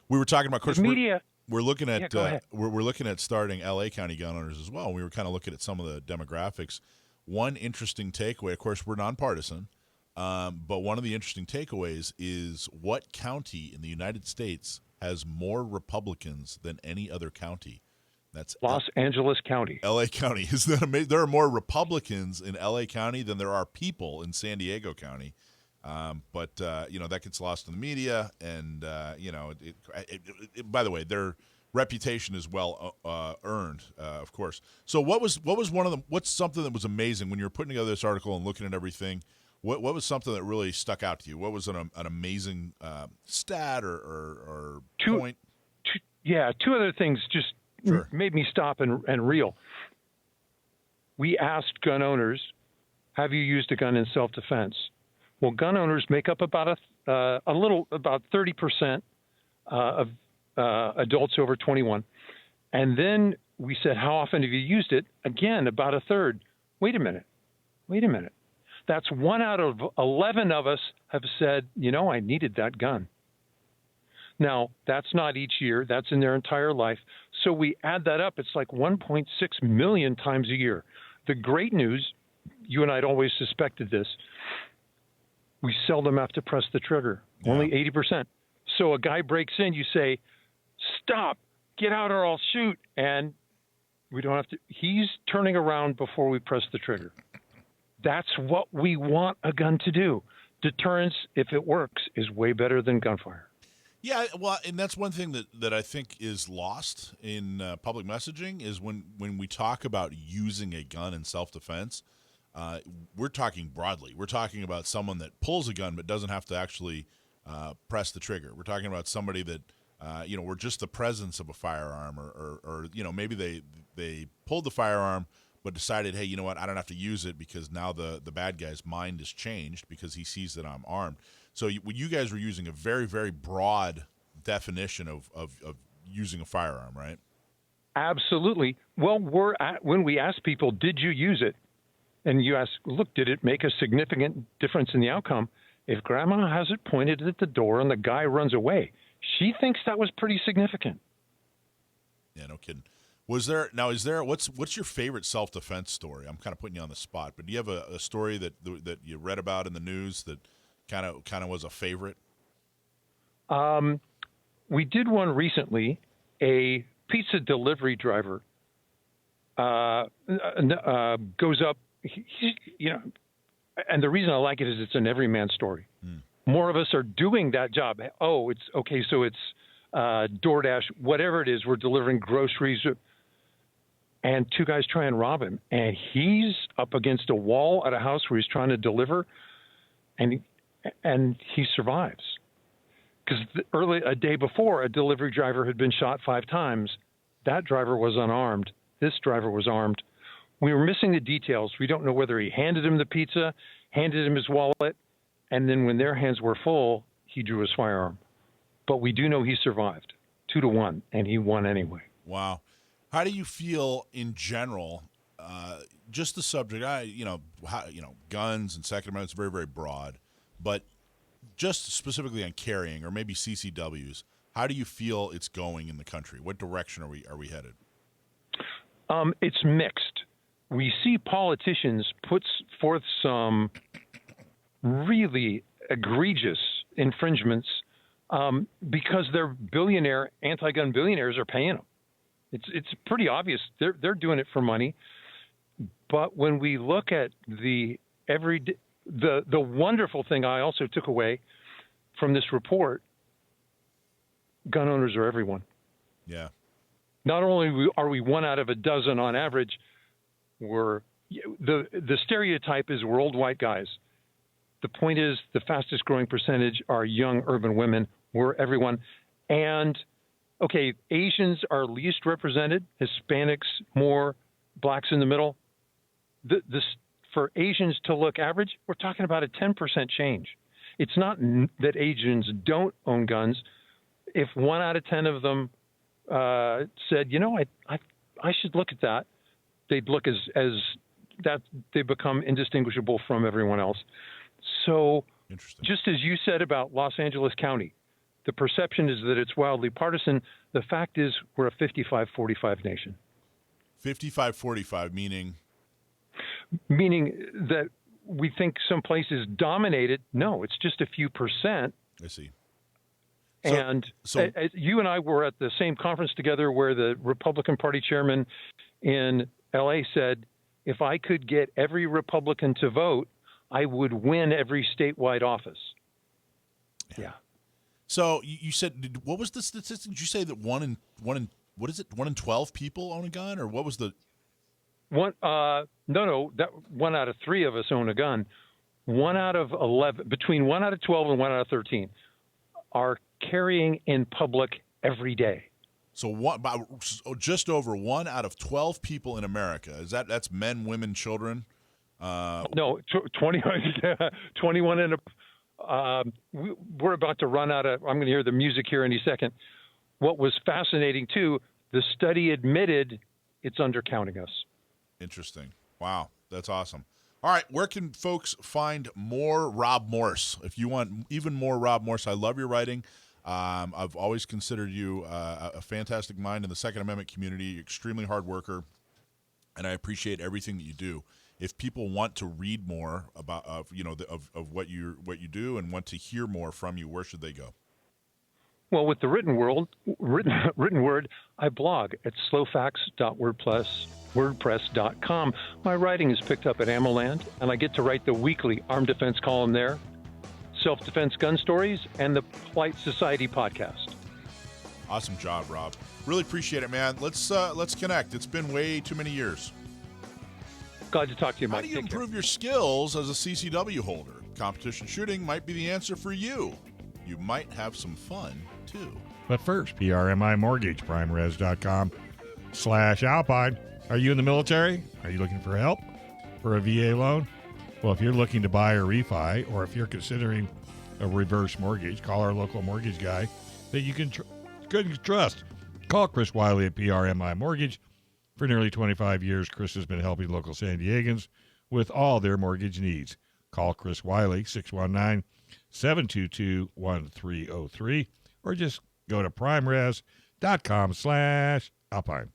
We were talking about, of course, media. We're looking at Yeah, we're looking at starting LA County gun owners as well. We were kind of looking at some of the demographics. One interesting takeaway, of course, we're nonpartisan, but one of the interesting takeaways is what county in the United States has more Republicans than any other county? That's Los Angeles County. L.A. County. Isn't that amazing? There are more Republicans in L.A. County than there are people in San Diego County. But that gets lost in the media. And, by the way, their reputation is well earned, of course. So what's something that was amazing when you were putting together this article and looking at everything? What was something that really stuck out to you? What was an amazing stat or point? Two other things just made me stop and reel. We asked gun owners, have you used a gun in self-defense? Well, gun owners make up about 30% of adults over 21. And then we said, how often have you used it? Again, about a third. Wait a minute. That's 1 out of 11 of us have said, I needed that gun. Now, that's not each year. That's in their entire life. So we add that up. It's like 1.6 million times a year. The great news, you and I had always suspected this, we seldom have to press the trigger, only 80%. So a guy breaks in, you say, stop, get out or I'll shoot. And we don't have to. He's turning around before we press the trigger. That's what we want a gun to do. Deterrence, if it works, is way better than gunfire. Yeah, well, and that's one thing that I think is lost in public messaging is when we talk about using a gun in self-defense, we're talking broadly. We're talking about someone that pulls a gun but doesn't have to actually press the trigger. We're talking about somebody that, we're just the presence of a firearm or maybe they pulled the firearm but decided, hey, you know what, I don't have to use it because now the bad guy's mind is changed because he sees that I'm armed. So you guys were using a very, very broad definition of using a firearm, right? Absolutely. Well, when we ask people, did you use it? And you ask, look, did it make a significant difference in the outcome? If grandma has it pointed at the door and the guy runs away, she thinks that was pretty significant. Yeah, no kidding. Is there what's your favorite self-defense story? I'm kind of putting you on the spot, but do you have a story that you read about in the news that kind of was a favorite? We did one recently. A pizza delivery driver goes up. And the reason I like it is it's an everyman story. More of us are doing that job. Oh, it's okay. So it's DoorDash, whatever it is. We're delivering groceries, and two guys try and rob him, and he's up against a wall at a house where he's trying to deliver, and he survives. Because a day before, a delivery driver had been shot 5 times. That driver was unarmed. This driver was armed. We were missing the details. We don't know whether he handed him the pizza, handed him his wallet, and then when their hands were full, he drew his firearm. But we do know he survived 2-1, and he won anyway. Wow. How do you feel in general? Just the subject, guns and Second Amendment is very, very broad, but just specifically on carrying or maybe CCWs, how do you feel it's going in the country? What direction are we headed? It's mixed. We see politicians put forth some really egregious infringements because their anti-gun billionaires are paying them. It's pretty obvious they're doing it for money. But when we look at the wonderful thing I also took away from this report, gun owners are everyone. Yeah. Not only are we 1 out of a dozen on average, the stereotype is we're old white guys. The point is the fastest growing percentage are young urban women. We're everyone. And okay, Asians are least represented, Hispanics more, blacks in the middle. For Asians to look average, we're talking about a 10% change. It's not that Asians don't own guns. If 1 out of 10 of them said, I should look at that, they'd look as that they become indistinguishable from everyone else. So just as you said about Los Angeles County, the perception is that it's wildly partisan. The fact is we're a 55-45 nation. 55-45 meaning? Meaning that we think some places dominated. No, it's just a few percent. I see. And you and I were at the same conference together where the Republican Party chairman in L.A. said, if I could get every Republican to vote, I would win every statewide office. Yeah. So you said, what was the statistic? Did you say that one in 12 people own a gun, or what was the? That 1 out of 3 of us own a gun. 1 out of 11, between 1 out of 12 and 1 out of 13 are carrying in public every day. So just over 1 out of 12 people in America. That's men, women, children? No, 21 and we're about to run out of, I'm going to hear the music here any second. What was fascinating too, the study admitted it's undercounting us. Interesting. Wow. That's awesome. All right. Where can folks find more Rob Morse? If you want even more Rob Morse, I love your writing. I've always considered you a fantastic mind in the Second Amendment community, extremely hard worker, and I appreciate everything that you do. If people want to read more about of what you do and want to hear more from you, where should they go? Well, with the written word, I blog at slowfacts.wordpress.com. My writing is picked up at AmmoLand, and I get to write the weekly Armed Defense column there, Self-Defense Gun Stories, and the Polite Society podcast. Awesome job, Rob. Really appreciate it, man. Let's connect. It's been way too many years. Glad to talk to you, Mike. How do you improve your skills as a CCW holder? Competition shooting might be the answer for you. You might have some fun, too. But first, PRMI Mortgage, primeres.com/Alpine. Are you in the military? Are you looking for help for a VA loan? Well, if you're looking to buy or refi, or if you're considering a reverse mortgage, call our local mortgage guy that you can trust. Call Chris Wiley at PRMI Mortgage. For nearly 25 years, Chris has been helping local San Diegans with all their mortgage needs. Call Chris Wiley, 619-722-1303, or just go to primeres.com/Alpine.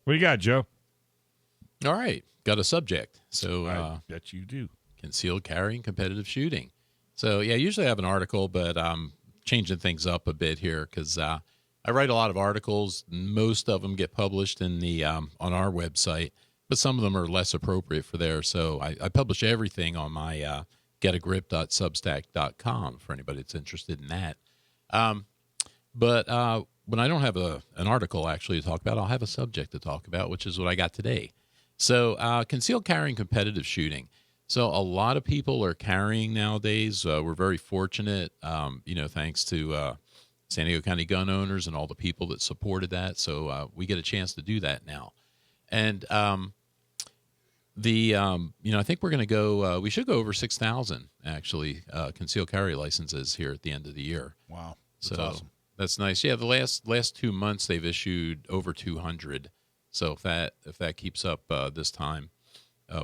What do you got, Joe? All right. Got a subject. So I bet you do. Concealed carry and competitive shooting. So, yeah, usually I have an article, but I'm changing things up a bit here because I write a lot of articles. Most of them get published in the on our website, but some of them are less appropriate for there. So I publish everything on my getagrip.substack.com for anybody that's interested in that. But when I don't have an article actually to talk about, I'll have a subject to talk about, which is what I got today. So concealed carry and competitive shooting. So a lot of people are carrying nowadays. We're very fortunate, thanks to San Diego County gun owners and all the people that supported that. So we get a chance to do that now. And I think we're going to go, we should go over 6,000 actually concealed carry licenses here at the end of the year. Wow. That's awesome. That's nice. Yeah. The last 2 months they've issued over 200. So if that keeps up this time,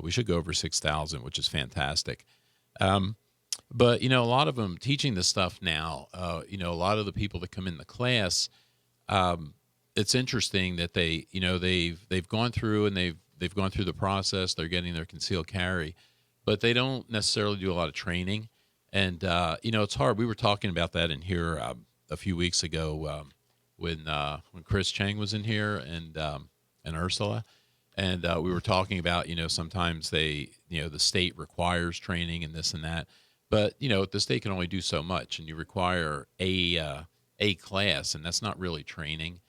we should go over 6,000, which is fantastic. But, a lot of them teaching this stuff now, a lot of the people that come in the class, it's interesting that they've gone through and they've gone through the process. They're getting their concealed carry, but they don't necessarily do a lot of training. And, it's hard. We were talking about that in here a few weeks ago when Chris Chang was in here and Ursula. And we were talking about, sometimes the state requires training and this and that. But, the state can only do so much, and you require a class, and that's not really training.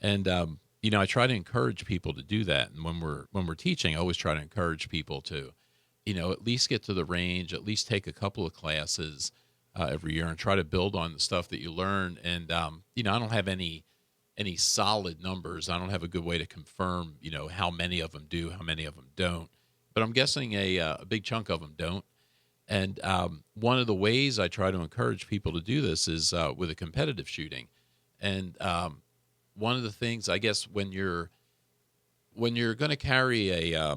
And, I try to encourage people to do that. And when we're teaching, I always try to encourage people to, at least get to the range, at least take a couple of classes every year and try to build on the stuff that you learn. And, I don't have any solid numbers. I don't have a good way to confirm, how many of them do, how many of them don't. But I'm guessing a big chunk of them don't. And one of the ways I try to encourage people to do this is with a competitive shooting. And one of the things, I guess, when you're going to carry a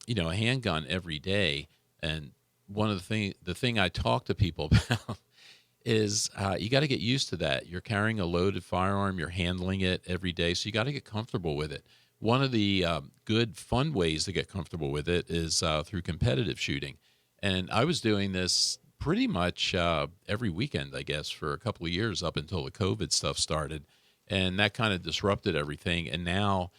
handgun every day, and one of the thing I talk to people about is you got to get used to that. You're carrying a loaded firearm, you're handling it every day, so you got to get comfortable with it. One of the good, fun ways to get comfortable with it is through competitive shooting. And I was doing this pretty much every weekend, I guess, for a couple of years up until the COVID stuff started, and that kind of disrupted everything. And now,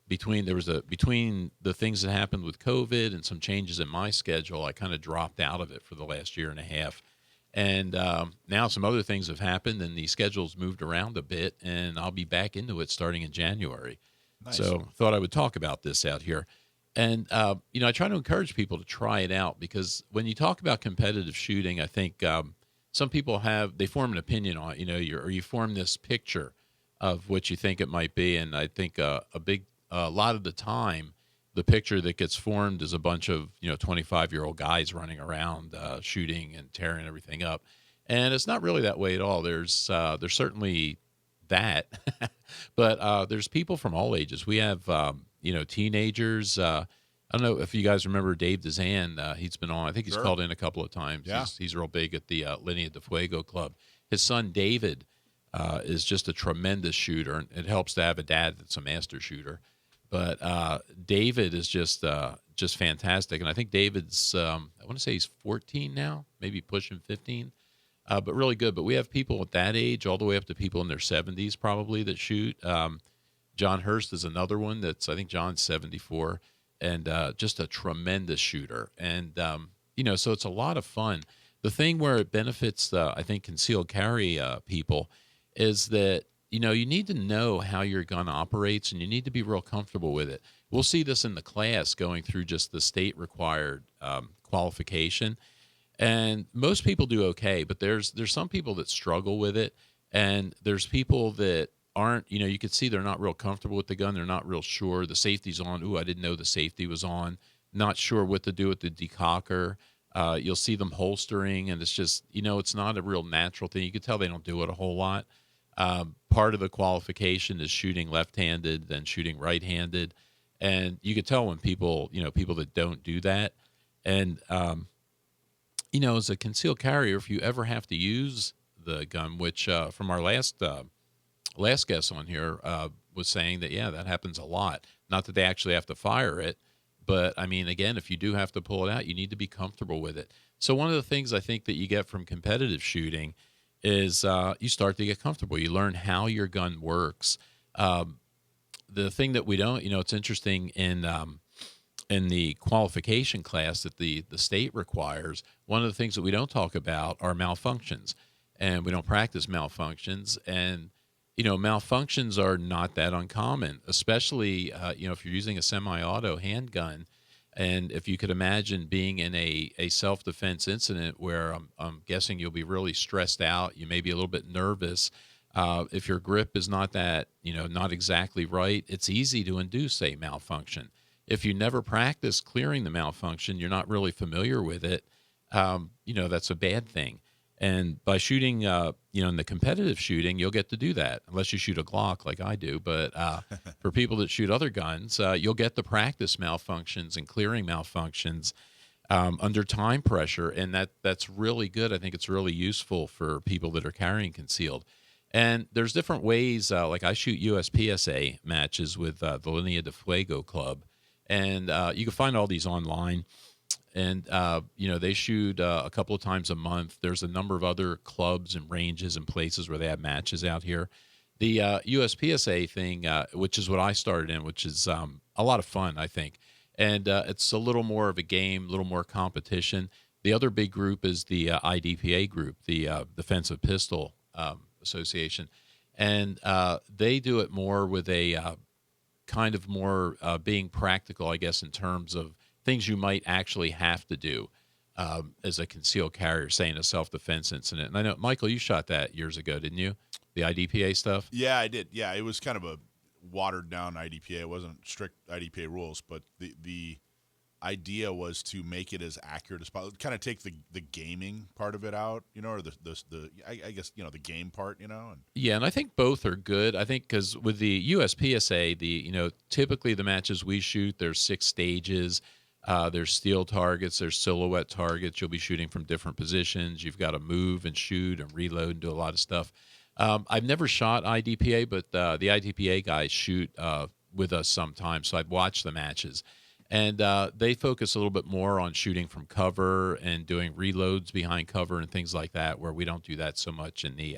between the things that happened with COVID and some changes in my schedule, I kind of dropped out of it for the last year and a half. And now some other things have happened, and the schedule's moved around a bit, and I'll be back into it starting in January. Nice. So thought I would talk about this out here. And, I try to encourage people to try it out, because when you talk about competitive shooting, I think some people they form an opinion on it, you form this picture of what you think it might be. And I think a lot of the time, the picture that gets formed is a bunch of 25-year-old guys running around shooting and tearing everything up, and it's not really that way at all. There's certainly that, but there's people from all ages. We have teenagers. I don't know if you guys remember Dave DeZan. He's been on. I think he's called in a couple of times. Yeah. He's real big at the Linea de Fuego Club. His son David is just a tremendous shooter, and it helps to have a dad that's a master shooter. But David is just fantastic, and I think David's I want to say he's 14 now, maybe pushing 15, but really good. But we have people at that age, all the way up to people in their 70s probably, that shoot. John Hurst is another one I think John's 74, and just a tremendous shooter. And so it's a lot of fun. The thing where it benefits I think concealed carry people is that you need to know how your gun operates, and you need to be real comfortable with it. We'll see this in the class going through just the state-required qualification, and most people do okay, but there's some people that struggle with it, and there's people that aren't, you could see they're not real comfortable with the gun. They're not real sure. The safety's on. Ooh, I didn't know the safety was on. Not sure what to do with the decocker. You'll see them holstering, and it's just, it's not a real natural thing. You can tell they don't do it a whole lot. Part of the qualification is shooting left-handed, then shooting right-handed. And you could tell when people that don't do that. And, as a concealed carrier, if you ever have to use the gun, which from our last guest on here was saying that, that happens a lot. Not that they actually have to fire it, but, again, if you do have to pull it out, you need to be comfortable with it. So one of the things I think that you get from competitive shooting is you start to get comfortable. You learn how your gun works. The thing that we don't, it's interesting in the qualification class that the state requires, one of the things that we don't talk about are malfunctions, and we don't practice malfunctions. And, malfunctions are not that uncommon, especially, if you're using a semi-auto handgun. And if you could imagine being in a self-defense incident where I'm guessing you'll be really stressed out, you may be a little bit nervous. If your grip is not that, not exactly right, it's easy to induce a malfunction. If you never practice clearing the malfunction, you're not really familiar with it, that's a bad thing. And by shooting, in the competitive shooting, you'll get to do that, unless you shoot a Glock like I do. But for people that shoot other guns, you'll get to practice malfunctions and clearing malfunctions under time pressure, and that's really good. I think it's really useful for people that are carrying concealed. And there's different ways, like I shoot USPSA matches with the Linea de Fuego Club, and you can find all these online. And, they shoot a couple of times a month. There's a number of other clubs and ranges and places where they have matches out here. The USPSA thing, which is what I started in, which is a lot of fun, I think. And it's a little more of a game, a little more competition. The other big group is the IDPA group, the Defensive Pistol Association. And they do it more with a kind of more being practical, I guess, in terms of things you might actually have to do as a concealed carrier, say in a self-defense incident. And I know, Michael, you shot that years ago, didn't you? The IDPA stuff? Yeah, I did. Yeah, it was kind of a watered-down IDPA. It wasn't strict IDPA rules, but the idea was to make it as accurate as possible. Kind of take the gaming part of it out, or the I guess the game part, And yeah, and I think both are good. I think because with the USPSA, typically the matches we shoot, there's 6 stages. There's steel targets, there's silhouette targets. You'll be shooting from different positions. You've got to move and shoot and reload and do a lot of stuff. I've never shot IDPA, but the IDPA guys shoot with us sometimes, so I've watched the matches. And they focus a little bit more on shooting from cover and doing reloads behind cover and things like that, where we don't do that so much in the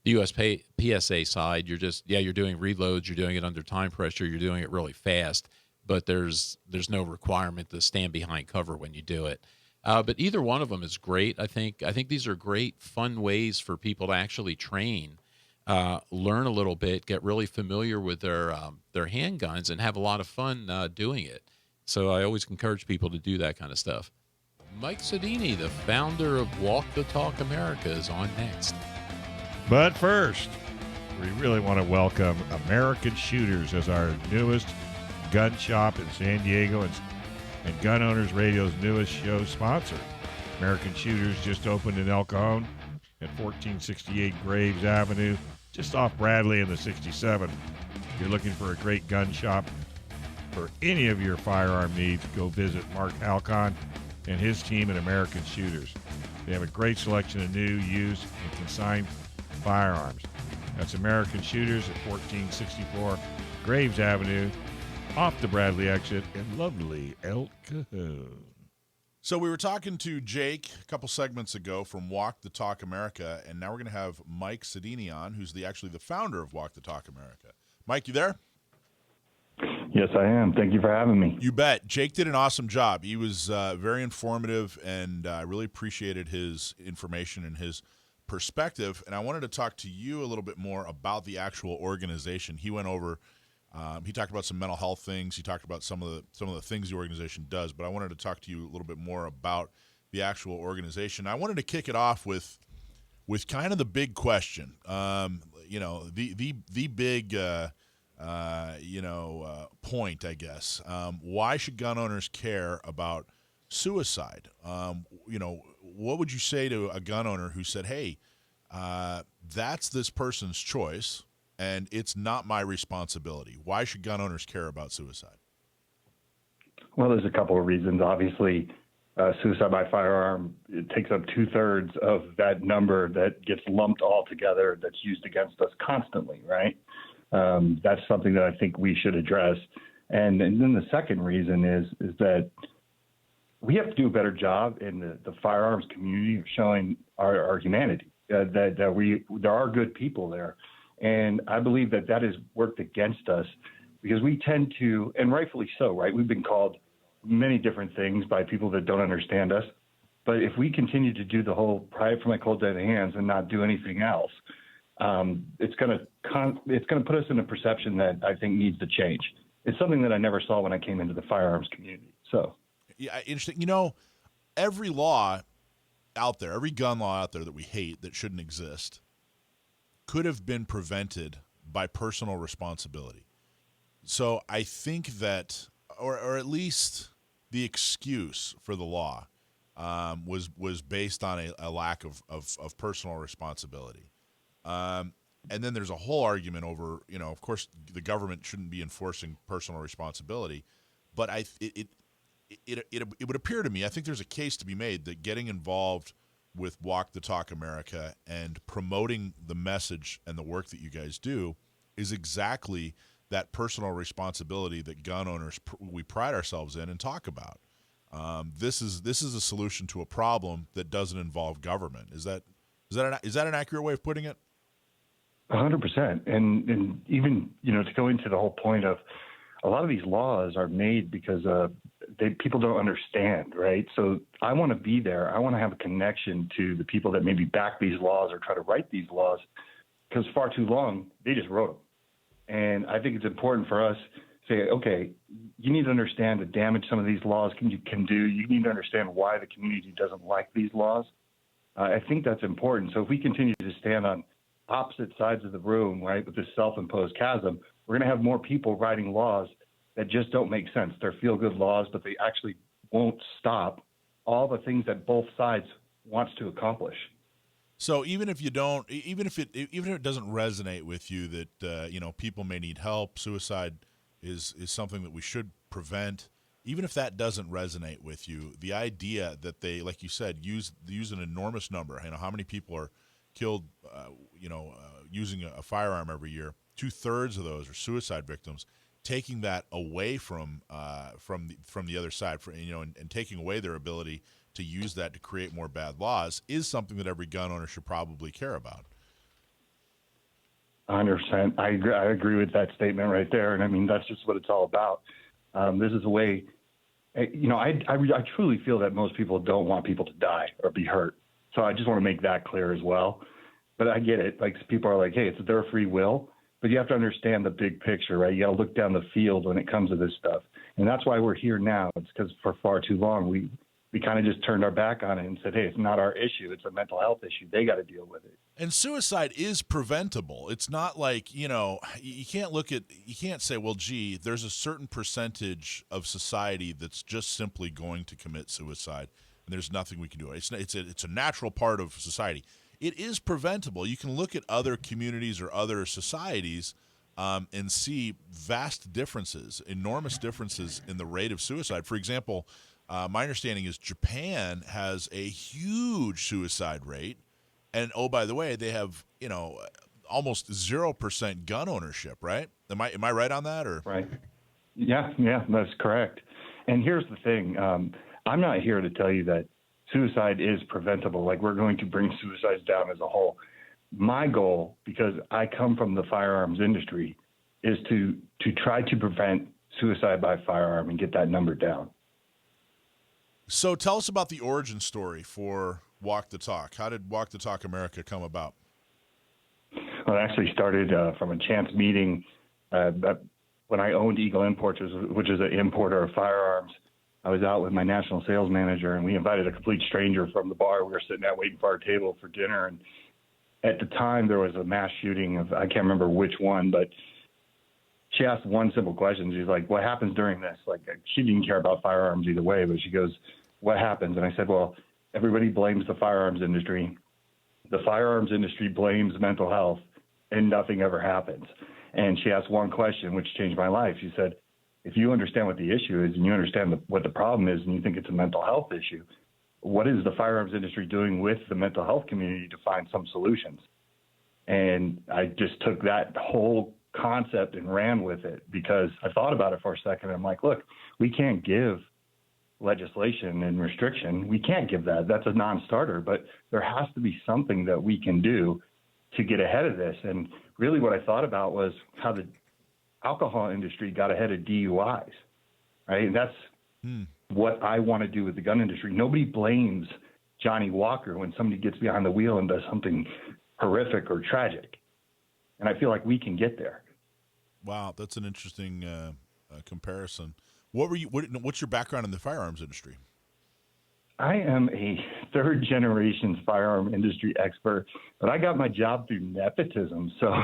PSA side. You're doing reloads, you're doing it under time pressure, you're doing it really fast, but there's no requirement to stand behind cover when you do it. But either one of them is great. I think these are great, fun ways for people to actually train, learn a little bit, get really familiar with their handguns, and have a lot of fun doing it. So I always encourage people to do that kind of stuff. Mike Sodini, the founder of Walk the Talk America, is on next. But first, we really want to welcome American Shooters as our newest gun shop in San Diego and Gun Owners Radio's newest show sponsor. American Shooters just opened in El Cajon at 1468 Graves Avenue, just off Bradley in the 67. If you're looking for a great gun shop for any of your firearm needs, go visit Mark Halcon and his team at American Shooters. They have a great selection of new, used, and consigned firearms. That's American Shooters at 1464 Graves Avenue, off the Bradley exit in lovely El Cajon. So we were talking to Jake a couple segments ago from Walk the Talk America, and now we're going to have Mike Sodini on, who's actually the founder of Walk the Talk America. Mike, you there? Yes, I am. Thank you for having me. You bet. Jake did an awesome job. He was very informative, and I really appreciated his information and his perspective. And I wanted to talk to you a little bit more about the actual organization. He went over. He talked about some mental health things. He talked about some of the things the organization does. But I wanted to talk to you a little bit more about the actual organization. I wanted to kick it off with kind of the big question. The big point, I guess. Why should gun owners care about suicide? What would you say to a gun owner who said, hey, that's this person's choice, and it's not my responsibility? Why should gun owners care about suicide? Well, there's a couple of reasons. Obviously, suicide by firearm, it takes up 2/3 of that number that gets lumped all together that's used against us constantly, right? That's something that I think we should address. And then the second reason is that we have to do a better job in the firearms community of showing our humanity, that there are good people there. And I believe that has worked against us because we tend to, and rightfully so, right? We've been called many different things by people that don't understand us. But if we continue to do the whole pry it from my cold dead hands and not do anything else, it's going to put us in a perception that I think needs to change. It's something that I never saw when I came into the firearms community. So, yeah, interesting. Every law out there, every gun law out there that we hate that shouldn't exist, could have been prevented by personal responsibility. So I think that, or at least the excuse for the law was based on a lack of personal responsibility. And then there's a whole argument over, of course, the government shouldn't be enforcing personal responsibility, but it would appear to me, I think there's a case to be made that getting involved with Walk the Talk America and promoting the message and the work that you guys do is exactly that personal responsibility that gun owners we pride ourselves in and talk about. This is a solution to a problem that doesn't involve government. Is that an accurate way of putting it? 100%. And even, to go into the whole point of a lot of these laws are made because people don't understand, right? So I want to be there. I want to have a connection to the people that maybe back these laws or try to write these laws, because far too long, they just wrote them. And I think it's important for us to say, okay, you need to understand the damage some of these laws can do. You need to understand why the community doesn't like these laws. I think that's important. So if we continue to stand on opposite sides of the room, right, with this self-imposed chasm, we're going to have more people writing laws that just don't make sense. They're feel-good laws, but they actually won't stop all the things that both sides wants to accomplish. So even if it doesn't resonate with you that people may need help, suicide is something that we should prevent. Even if that doesn't resonate with you, the idea that they, like you said, use an enormous number. How many people are killed, using a firearm every year? 2/3 of those are suicide victims. taking that away from the other side, and taking away their ability to use that to create more bad laws is something that every gun owner should probably care about. 100%. I agree with that statement right there. And I mean, that's just what it's all about. This is a way, I truly feel that most people don't want people to die or be hurt. So I just want to make that clear as well. But I get it. Like, people are like, hey, it's their free will. But you have to understand the big picture, right? You got to look down the field when it comes to this stuff. And that's why we're here now. It's because for far too long, we kind of just turned our back on it and said, hey, it's not our issue. It's a mental health issue. They got to deal with it. And suicide is preventable. It's not like, you can't say, well, gee, there's a certain percentage of society that's just simply going to commit suicide, and there's nothing we can do. It's a natural part of society. It is preventable. You can look at other communities or other societies and see vast differences, enormous differences in the rate of suicide. For example, my understanding is Japan has a huge suicide rate. And, oh, by the way, they have, almost 0% gun ownership, right? Am I right on that? Or Right. Yeah, that's correct. And here's the thing. I'm not here to tell you that suicide is preventable. Like, we're going to bring suicides down as a whole. My goal, because I come from the firearms industry, is to try to prevent suicide by firearm and get that number down. So tell us about the origin story for Walk the Talk. How did Walk the Talk America come about? Well, it actually started from a chance meeting when I owned Eagle Imports, which is an importer of firearms. I was out with my national sales manager, and we invited a complete stranger from the bar we were sitting at waiting for our table for dinner. And at the time, there was a mass shooting of, I can't remember which one, but she asked one simple question. She's like, what happens during this? Like, she didn't care about firearms either way, but she goes, what happens? And I said, well, everybody blames the firearms industry. The firearms industry blames mental health, and nothing ever happens. And she asked one question, which changed my life. She said, if you understand what the issue is and you understand what the problem is and you think it's a mental health issue, what is the firearms industry doing with the mental health community to find some solutions? And I just took that whole concept and ran with it, because I thought about it for a second. I'm like, look, we can't give legislation and restriction. We can't give that. That's a non-starter. But there has to be something that we can do to get ahead of this. And really what I thought about was how the alcohol industry got ahead of DUIs, right? And that's what I want to do with the gun industry. Nobody blames Johnny Walker when somebody gets behind the wheel and does something horrific or tragic. And I feel like we can get there. Wow, that's an interesting comparison. What's your background in the firearms industry? I am a third-generation firearm industry expert, but I got my job through nepotism, so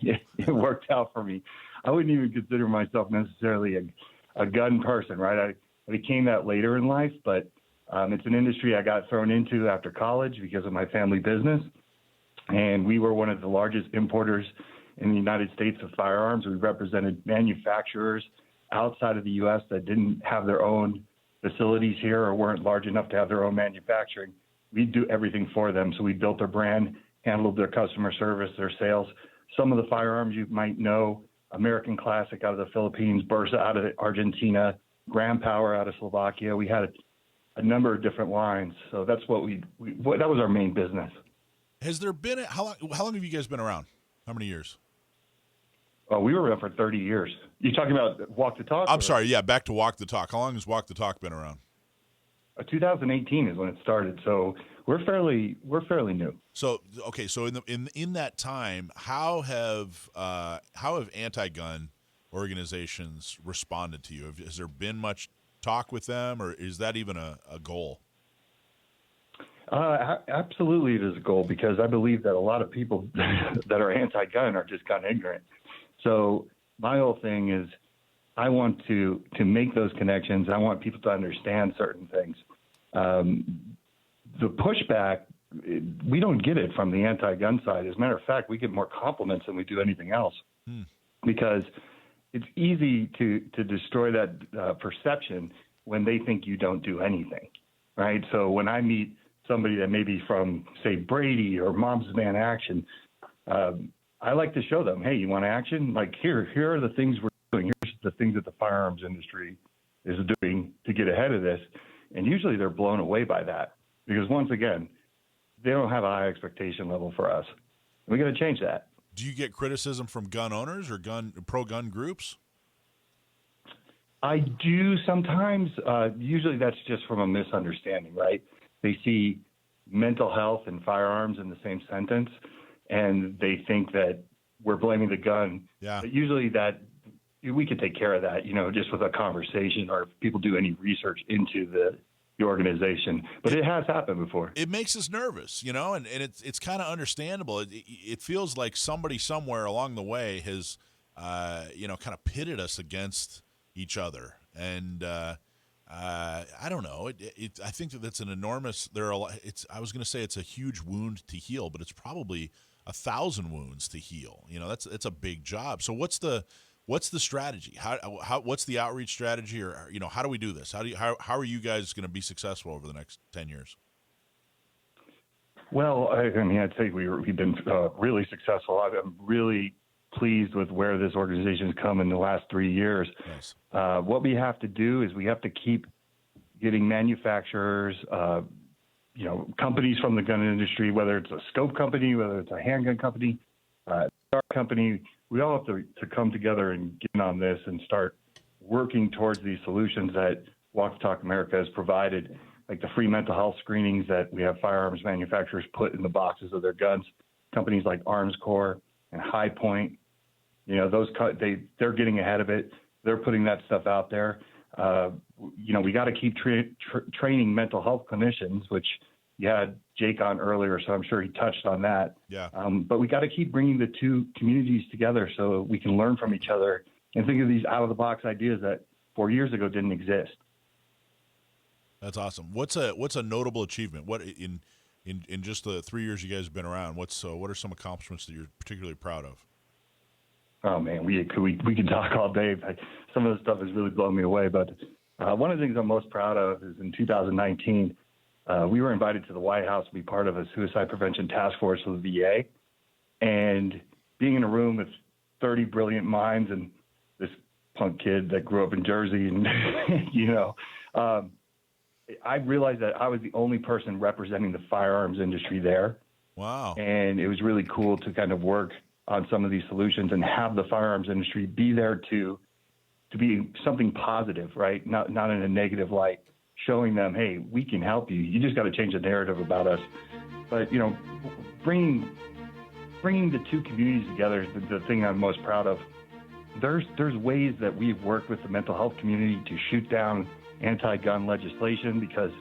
it worked out for me. I wouldn't even consider myself necessarily a gun person, right? I became that later in life, but it's an industry I got thrown into after college because of my family business, and we were one of the largest importers in the United States of firearms. We represented manufacturers outside of the U.S. that didn't have their own facilities here or weren't large enough to have their own manufacturing. We do everything for them. So we built their brand, handled their customer service, their sales. Some of the firearms you might know, American Classic out of the Philippines, Bursa out of Argentina, Grand Power out of Slovakia. We had a number of different lines. So that's what that was our main business. Has there been how long have you guys been around? How many years? Oh, we were around for 30 years. You talking about Walk the Talk? I'm sorry. Yeah, back to Walk the Talk. How long has Walk the Talk been around? 2018 is when it started. So we're fairly new. So okay. So in that time, how have anti-gun organizations responded to you? Has there been much talk with them, or is that even a goal? Absolutely, it is a goal, because I believe that a lot of people that are anti-gun are just gun ignorant. So my whole thing is I want to make those connections. I want people to understand certain things. The pushback, we don't get it from the anti-gun side. As a matter of fact, we get more compliments than we do anything else, because it's easy to destroy that perception when they think you don't do anything, right? So when I meet somebody that may be from, say, Brady or Mom's Man Action, I like to show them, hey, you want action? Like, here are the things we're doing. Here's the things that the firearms industry is doing to get ahead of this. And usually they're blown away by that because, once again, they don't have a high expectation level for us. We got to change that. Do you get criticism from gun owners or pro-gun groups? I do sometimes. Usually that's just from a misunderstanding, right? They see mental health and firearms in the same sentence, and they think that we're blaming the gun. Yeah. But usually that we could take care of that, just with a conversation or if people do any research into the organization. But it has happened before. It makes us nervous, and it's kind of understandable. It feels like somebody somewhere along the way has, kind of pitted us against each other. And I don't know. I think that's an enormous. I was going to say it's a huge wound to heal, but it's probably 1,000 wounds to heal. That's a big job. So what's the strategy? What's the outreach strategy, or how do we do this? How are you guys going to be successful over the next 10 years? Well, I'd say we've been really successful. I'm really pleased with where this organization has come in the last 3 years. Nice. What we have to do is we have to keep getting manufacturers, companies from the gun industry, whether it's a scope company, whether it's a handgun company, our company, we all have to come together and get in on this and start working towards these solutions that Walk the Talk America has provided, like the free mental health screenings that we have firearms manufacturers put in the boxes of their guns. Companies like Arms Corps and High Point, they're getting ahead of it. They're putting that stuff out there. We got to keep training mental health clinicians, which you had Jake on earlier, so I'm sure he touched on that. Yeah. But we got to keep bringing the two communities together so we can learn from each other and think of these out-of-the-box ideas that 4 years ago didn't exist. That's awesome. What's a notable achievement? What in just the 3 years you guys have been around? What are some accomplishments that you're particularly proud of? Oh man, we could talk all day. Some of the stuff has really blown me away. But one of the things I'm most proud of is in 2019, we were invited to the White House to be part of a suicide prevention task force with the VA, and being in a room with 30 brilliant minds and this punk kid that grew up in Jersey, and I realized that I was the only person representing the firearms industry there. Wow. And it was really cool to kind of work on some of these solutions and have the firearms industry be there to be something positive, right? Not in a negative light, showing them, hey, we can help you. You just got to change the narrative about us. But, bringing the two communities together is the thing I'm most proud of. There's ways that we've worked with the mental health community to shoot down anti-gun legislation, because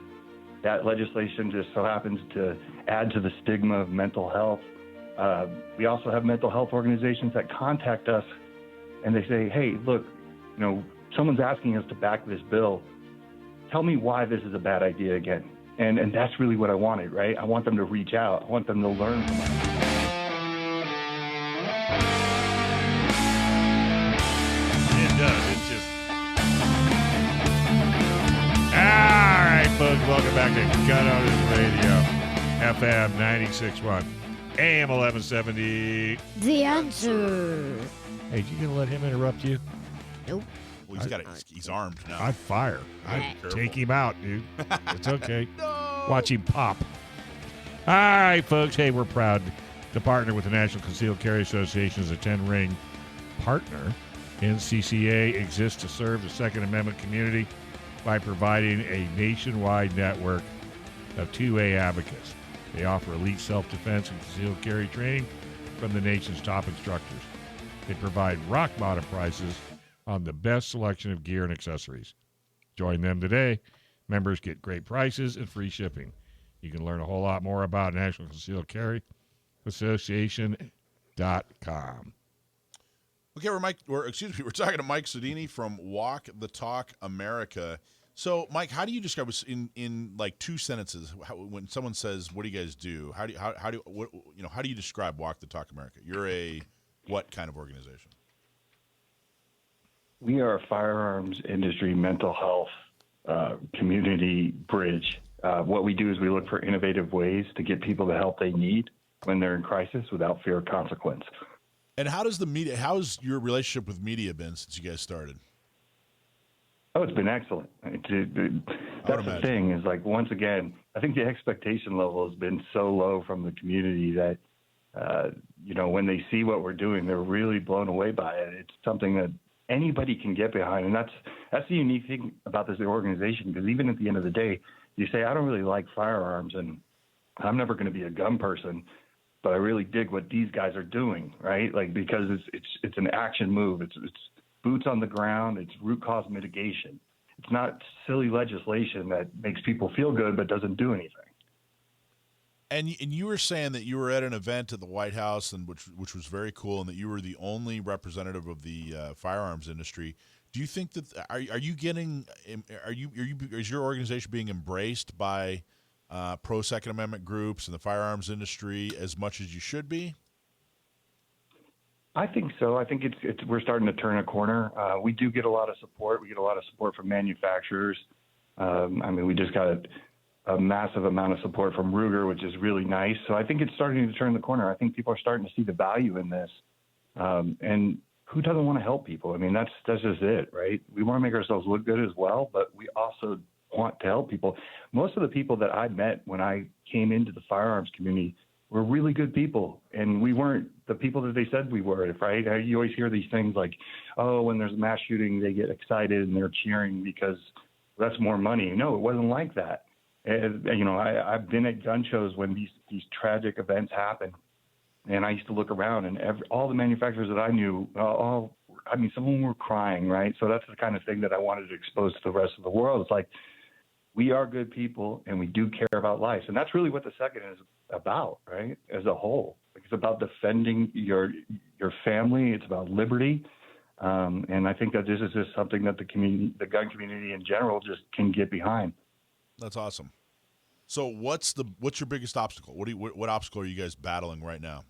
that legislation just so happens to add to the stigma of mental health. We also have mental health organizations that contact us and they say, hey, look, someone's asking us to back this bill. Tell me why this is a bad idea again. And that's really what I wanted, right? I want them to reach out. I want them to learn from us. It does. It's just... All right, folks. Welcome back to Gun Owners Radio, FM 96.1. AM 1170. The answer. Hey, you gonna let him interrupt you? Nope. Well, he's armed now. I'd fire. I'd take him out, dude. It's okay. No. Watch him pop. All right, folks. Hey, we're proud to partner with the National Concealed Carry Association as a 10-ring partner. NCCA exists to serve the Second Amendment community by providing a nationwide network of 2A advocates. They offer elite self-defense and concealed carry training from the nation's top instructors. They provide rock-bottom prices on the best selection of gear and accessories. Join them today. Members get great prices and free shipping. You can learn a whole lot more about National Concealed Carry Association.com. Okay, we're talking to Mike Sodini from Walk the Talk America. So, Mike, how do you describe this in like two sentences? When someone says, "What do you guys do?" How do you describe Walk the Talk America? You're a what kind of organization? We are a firearms industry mental health community bridge. What we do is we look for innovative ways to get people the help they need when they're in crisis without fear of consequence. And how's your relationship with media been since you guys started? Oh, it's been excellent. That's the thing is, like, once again, I think the expectation level has been so low from the community that, when they see what we're doing, they're really blown away by it. It's something that anybody can get behind. And that's the unique thing about this organization, because even at the end of the day, you say, I don't really like firearms and I'm never going to be a gun person, but I really dig what these guys are doing, right? Like, because it's an action move. It's boots on the ground. It's root cause mitigation. It's not silly legislation that makes people feel good but doesn't do anything. And you were saying that you were at an event at the White House, and which was very cool, and that you were the only representative of the firearms industry. Do you think that is your organization being embraced by pro Second Amendment groups and the firearms industry as much as you should be? I think so. I think we're starting to turn a corner. We do get a lot of support. We get a lot of support from manufacturers. We just got a massive amount of support from Ruger, which is really nice. So I think it's starting to turn the corner. I think people are starting to see the value in this. And who doesn't want to help people? I mean, that's just it, right? We want to make ourselves look good as well, but we also want to help people. Most of the people that I met when I came into the firearms community were really good people, and we weren't the people that they said we were, right? You always hear these things like, oh, when there's a mass shooting, they get excited and they're cheering because that's more money. No, it wasn't like that. I've been at gun shows when these tragic events happen, and I used to look around, and all the manufacturers that I knew, some of them were crying, right? So that's the kind of thing that I wanted to expose to the rest of the world. It's like, we are good people, and we do care about life, and that's really what the second is about, right? As a whole, it's about defending your family. It's about liberty, and I think that this is just something that the gun community in general, just can get behind. That's awesome. So what's your biggest obstacle? What obstacle are you guys battling right now?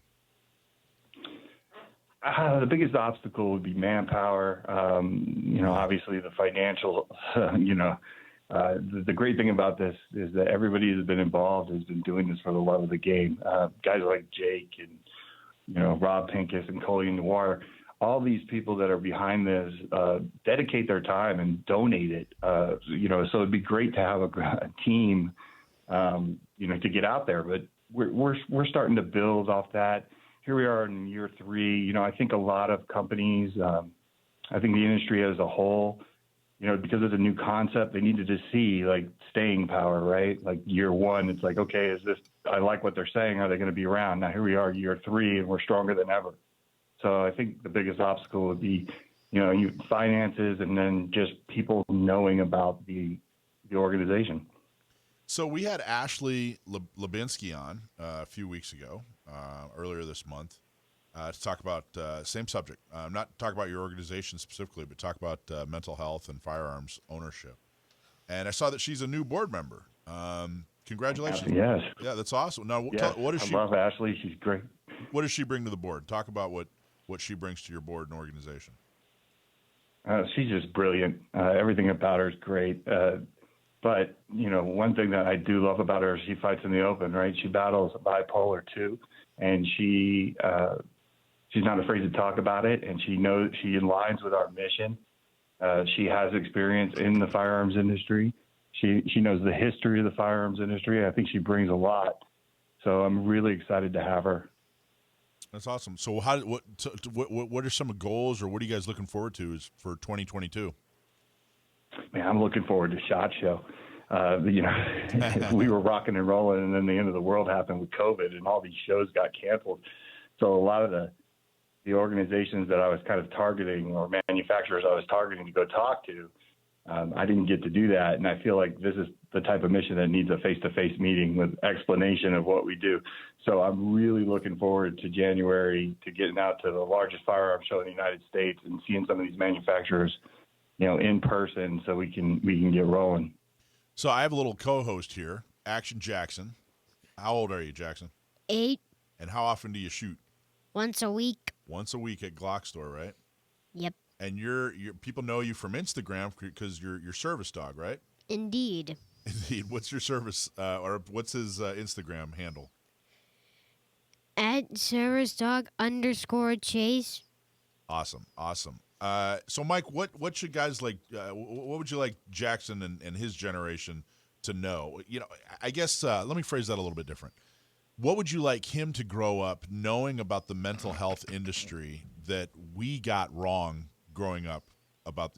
The biggest obstacle would be manpower. Obviously the financial. The great thing about this is that everybody who's been involved has been doing this for the love of the game. Guys like Jake and Rob Pincus and Coley Noir. All these people that are behind this dedicate their time and donate it. So it'd be great to have a team, to get out there. But we're starting to build off that. Here we are in year 3. I think a lot of companies, I think the industry as a whole, because it's a new concept, they needed to see like staying power, right? Like year 1, it's like, okay, I like what they're saying. Are they going to be around? Now here we are, year 3, and we're stronger than ever. So I think the biggest obstacle would be, finances, and then just people knowing about the organization. So we had Ashley Lubinsky on a few weeks ago, earlier this month, to talk about same subject. Not talk about your organization specifically, but talk about mental health and firearms ownership. And I saw that she's a new board member. Congratulations! Yes. Yeah, that's awesome. Now, what is she? I love Ashley. She's great. What does she bring to the board? Talk about what she brings to your board and organization. She's just brilliant. Everything about her is great. But, one thing that I do love about her is she fights in the open, right? She battles bipolar too. And she's not afraid to talk about it. And she knows she aligns with our mission. She has experience in the firearms industry. She knows the history of the firearms industry. I think she brings a lot. So I'm really excited to have her. That's awesome. So what are some goals, or what are you guys looking forward to for 2022? Man, I'm looking forward to SHOT Show. We were rocking and rolling, and then the end of the world happened with COVID, and all these shows got canceled. So a lot of the organizations that I was kind of targeting, or manufacturers I was targeting to go talk to, I didn't get to do that. And I feel like this is the type of mission that needs a face-to-face meeting with explanation of what we do. So I'm really looking forward to January, to getting out to the largest firearm show in the United States and seeing some of these manufacturers, in person, so we can get rolling. So I have a little co-host here, Action Jackson. How old are you, Jackson? 8. And how often do you shoot? Once a week. Once a week at Glock Store, right? Yep. And you're people know you from Instagram because you're service dog, right? Indeed. Indeed. What's your service or what's his Instagram handle? @servicedog_chase. Awesome. So, Mike, what should guys like? What would you like Jackson and his generation to know? I guess let me phrase that a little bit different. What would you like him to grow up knowing about the mental health industry that we got wrong growing up about,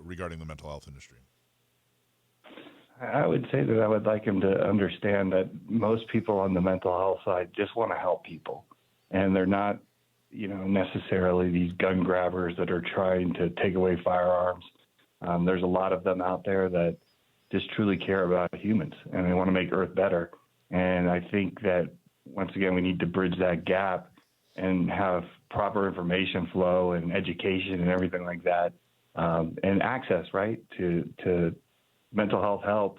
regarding the mental health industry? I would say that I would like him to understand that most people on the mental health side just want to help people, and they're not, necessarily these gun grabbers that are trying to take away firearms. There's a lot of them out there that just truly care about humans, and they want to make Earth better. And I think that, once again, we need to bridge that gap and have proper information flow and education and everything like that, and access, right, to mental health help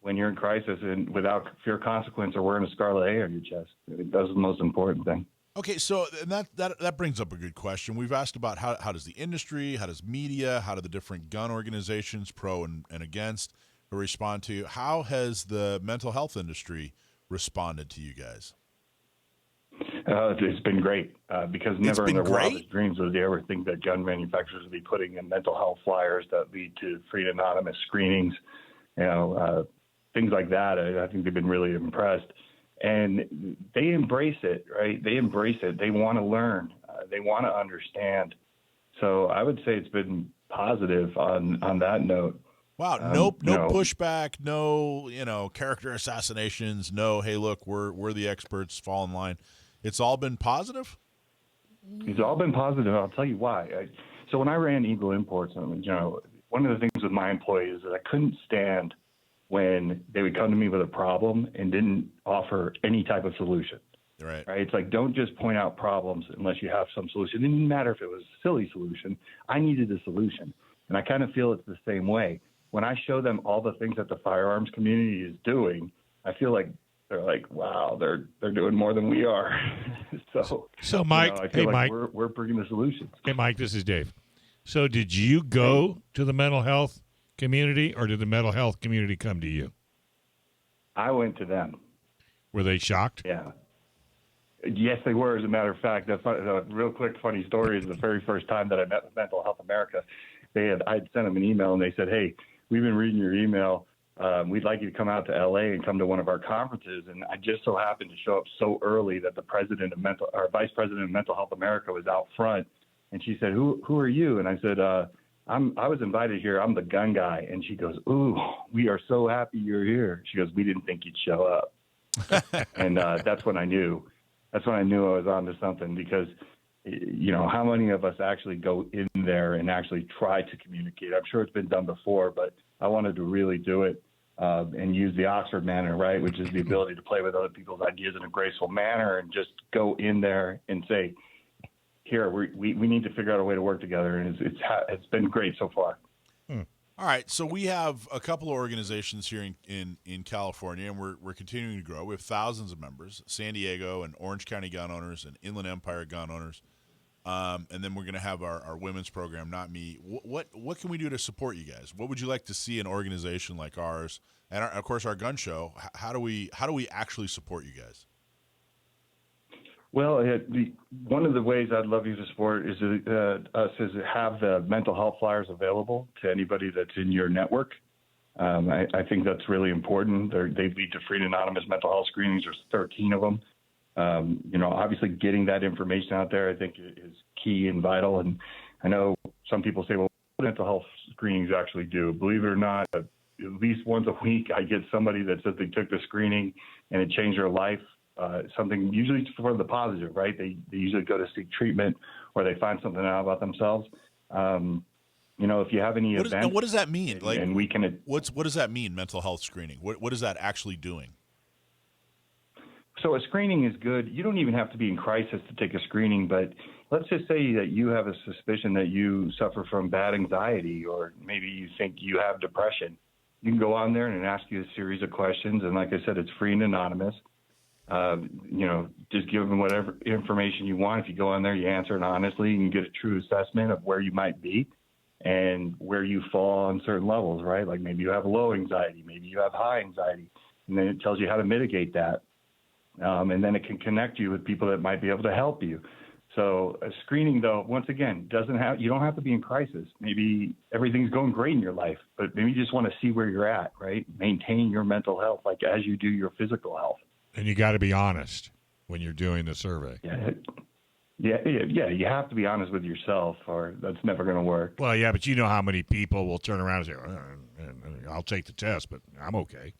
when you're in crisis and without fear of consequence or wearing a scarlet A on your chest. I think that's the most important thing. Okay, so that brings up a good question. We've asked about how does the industry, how does media, how do the different gun organizations, pro and against, respond to you? How has the mental health industry responded to you guys? It's been great because never in their wildest dreams would they ever think that gun manufacturers would be putting in mental health flyers that lead to free and anonymous screenings, things like that. I think they've been really impressed. And they embrace it, right? They embrace it. They want to learn. They want to understand. So I would say it's been positive on that note. Wow, no pushback, no character assassinations, no hey look we're the experts, fall in line. It's all been positive. It's all been positive. I'll tell you why. So when I ran Eagle Imports, one of the things with my employees is that I couldn't stand when they would come to me with a problem and didn't offer any type of solution. Right. It's like, don't just point out problems unless you have some solution. It didn't matter if it was a silly solution. I needed a solution. And I kind of feel it's the same way. When I show them all the things that the firearms community is doing, I feel like they're like, wow, they're doing more than we are. So Mike, I feel like we're bringing the solutions. Hey, Mike, this is Dave. So did you go to the mental health community, or did the mental health community come to you? I went to them. Were they shocked? Yeah. Yes, they were. As a matter of fact, the real quick funny story is the very first time that I met with Mental Health America, I'd sent them an email and they said, "Hey, we've been reading your email. We'd like you to come out to LA and come to one of our conferences." And I just so happened to show up so early that the vice president of Mental Health America was out front, and she said, "Who are you?" And I said, I was invited here. I'm the gun guy." And she goes, "Ooh, we are so happy you're here." She goes, "We didn't think you'd show up." And that's when I knew. That's when I knew I was onto something, because, how many of us actually go in there and actually try to communicate? I'm sure it's been done before, but I wanted to really do it and use the Oxford manner, right, which is the ability to play with other people's ideas in a graceful manner and just go in there and say, here, we need to figure out a way to work together, and it's been great so far. All right, so we have a couple of organizations here in California, and we're continuing to grow. We have thousands of members: San Diego and Orange County gun owners and Inland Empire gun owners, and then we're going to have our women's program, Not Me. What can we do to support you guys? What would you like to see an organization like ours, and of course our gun show? How do we actually support you guys? Well, one of the ways I'd love you to support is us is to have the mental health flyers available to anybody that's in your network. I think that's really important. They lead to free and anonymous mental health screenings. There's 13 of them. Obviously getting that information out there, I think, is key and vital. And I know some people say, well, what do mental health screenings actually do? Believe it or not, at least once a week, I get somebody that says they took the screening and it changed their life. Something usually for the positive, right? They usually go to seek treatment, or they find something out about themselves. If you have any events, what does that mean? And we can. What does that mean? Mental health screening. What is that actually doing? So a screening is good. You don't even have to be in crisis to take a screening, but let's just say that you have a suspicion that you suffer from bad anxiety, or maybe you think you have depression. You can go on there and ask you a series of questions, and like I said, it's free and anonymous. Just give them whatever information you want. If you go on there, you answer it honestly, you can get a true assessment of where you might be and where you fall on certain levels, right? Like maybe you have low anxiety, maybe you have high anxiety, and then it tells you how to mitigate that. And then it can connect you with people that might be able to help you. So a screening, though, once again, you don't have to be in crisis. Maybe everything's going great in your life, but maybe you just want to see where you're at, right? Maintain your mental health like as you do your physical health. And you got to be honest when you're doing the survey. Yeah. You have to be honest with yourself, or that's never going to work. Well, yeah, but you know how many people will turn around and say, I'll take the test, but I'm okay.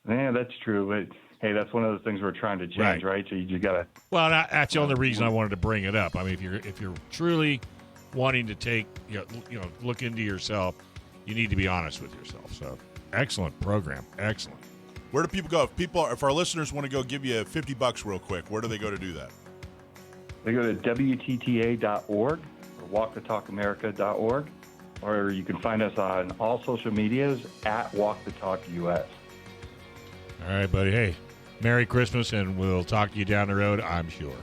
Yeah, that's true. But hey, that's one of the things we're trying to change, right? So you got to. Well, that's the only reason I wanted to bring it up. I mean, if you're truly wanting to take, look into yourself, you need to be honest with yourself. So, excellent program, excellent. Where do people go? If our listeners want to go give you $50 real quick, where do they go to do that? They go to WTTA.org or walkthetalkamerica.org, or you can find us on all social medias at WalkTheTalkUS. All right, buddy. Hey, Merry Christmas, and we'll talk to you down the road, I'm sure.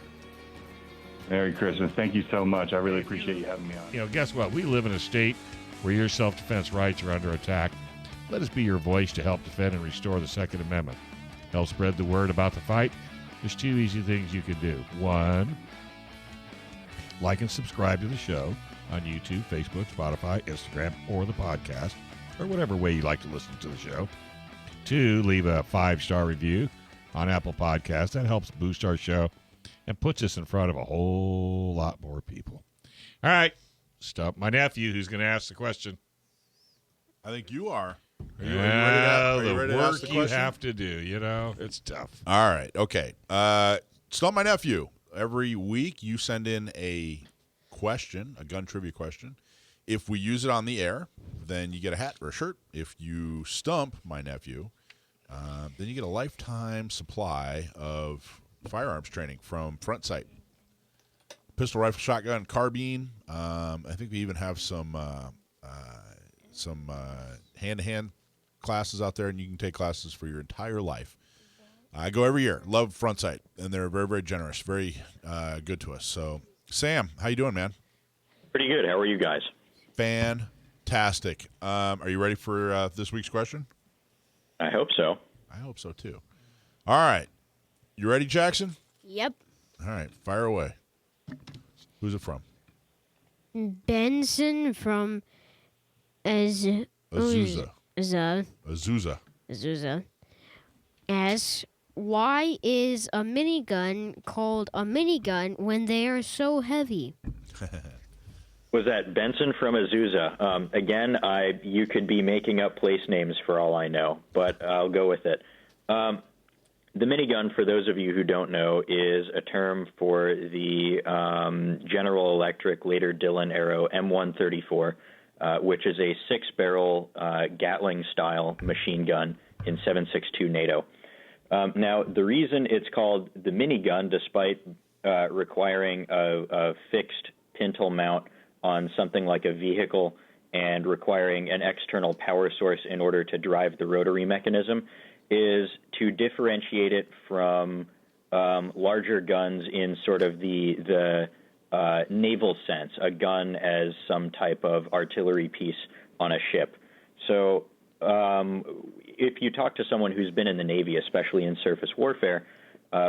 Merry Christmas. Thank you so much. I really appreciate you having me on. Guess what? We live in a state where your self-defense rights are under attack. Let us be your voice to help defend and restore the Second Amendment. Help spread the word about the fight. There's 2 easy things you can do. 1, like and subscribe to the show on YouTube, Facebook, Spotify, Instagram, or the podcast, or whatever way you like to listen to the show. 2, leave a 5-star review on Apple Podcasts. That helps boost our show and puts us in front of a whole lot more people. All right, Stump, my nephew, who's going to ask the question. I think you are. Are You ready to ask the question? You have to do, it's tough. All right, okay. Stump my nephew. Every week you send in a question, a gun trivia question. If we use it on the air, then you get a hat or a shirt. If you stump my nephew, then you get a lifetime supply of firearms training from Front Sight. Pistol, rifle, shotgun, carbine. I think we even have some hand-to-hand classes out there, and you can take classes for your entire life. I go every year. Love Front Sight, and they're very, very generous, very good to us. So, Sam, how you doing, man? Pretty good. How are you guys? Fantastic. Are you ready for this week's question? I hope so. I hope so, too. All right. You ready, Jackson? Yep. All right. Fire away. Who's it from? Benson from Azusa. Azusa asks, why is a minigun called a minigun when they are so heavy? Was that Benson from Azusa? Again, you could be making up place names for all I know, but I'll go with it. The minigun, for those of you who don't know, is a term for the General Electric, later Dillon Aero M134, which is a 6-barrel Gatling-style machine gun in 7.62 NATO. Now, the reason it's called the minigun, despite requiring a fixed pintle mount on something like a vehicle and requiring an external power source in order to drive the rotary mechanism, is to differentiate it from larger guns in sort of the naval sense, a gun as some type of artillery piece on a ship. So if you talk to someone who's been in the Navy, especially in surface warfare,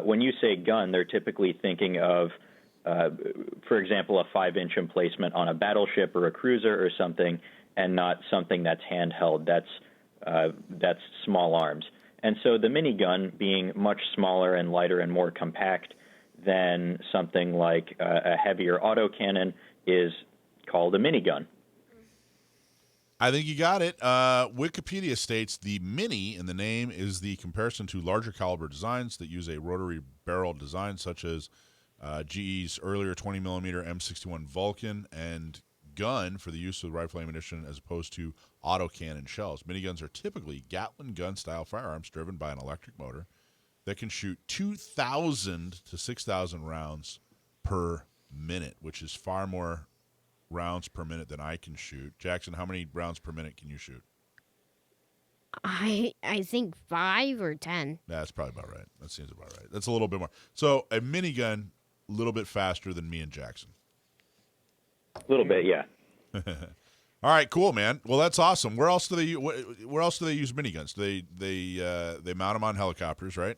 when you say gun, they're typically thinking of, for example, a 5-inch emplacement on a battleship or a cruiser or something, and not something that's handheld. That's small arms. And so the minigun, being much smaller and lighter and more compact than something like a heavier autocannon, is called a minigun. I think you got it. Wikipedia states the mini in the name is the comparison to larger caliber designs that use a rotary barrel design, such as GE's earlier 20mm M61 Vulcan, and gun for the use of rifle ammunition as opposed to autocannon shells. Miniguns are typically Gatling gun-style firearms driven by an electric motor that can shoot 2,000 to 6,000 rounds per minute, which is far more rounds per minute than I can shoot. Jackson, how many rounds per minute can you shoot? I think 5 or 10. That's probably about right. That seems about right. That's a little bit more. So a minigun, a little bit faster than me and Jackson. A little bit, yeah. All right, cool, man. Well, that's awesome. Where else do they use miniguns? They mount them on helicopters, right?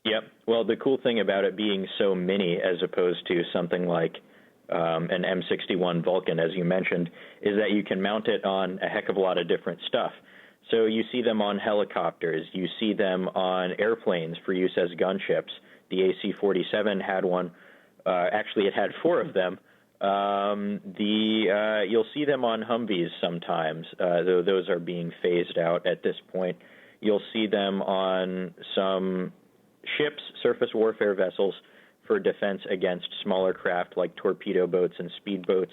Yep. Well, the cool thing about it being so mini as opposed to something like an M61 Vulcan, as you mentioned, is that you can mount it on a heck of a lot of different stuff. So you see them on helicopters. You see them on airplanes for use as gunships. The AC-47 had one. Actually, it had 4 of them. You'll see them on Humvees sometimes, though those are being phased out at this point. You'll see them on some ships, surface warfare vessels, for defense against smaller craft like torpedo boats and speedboats,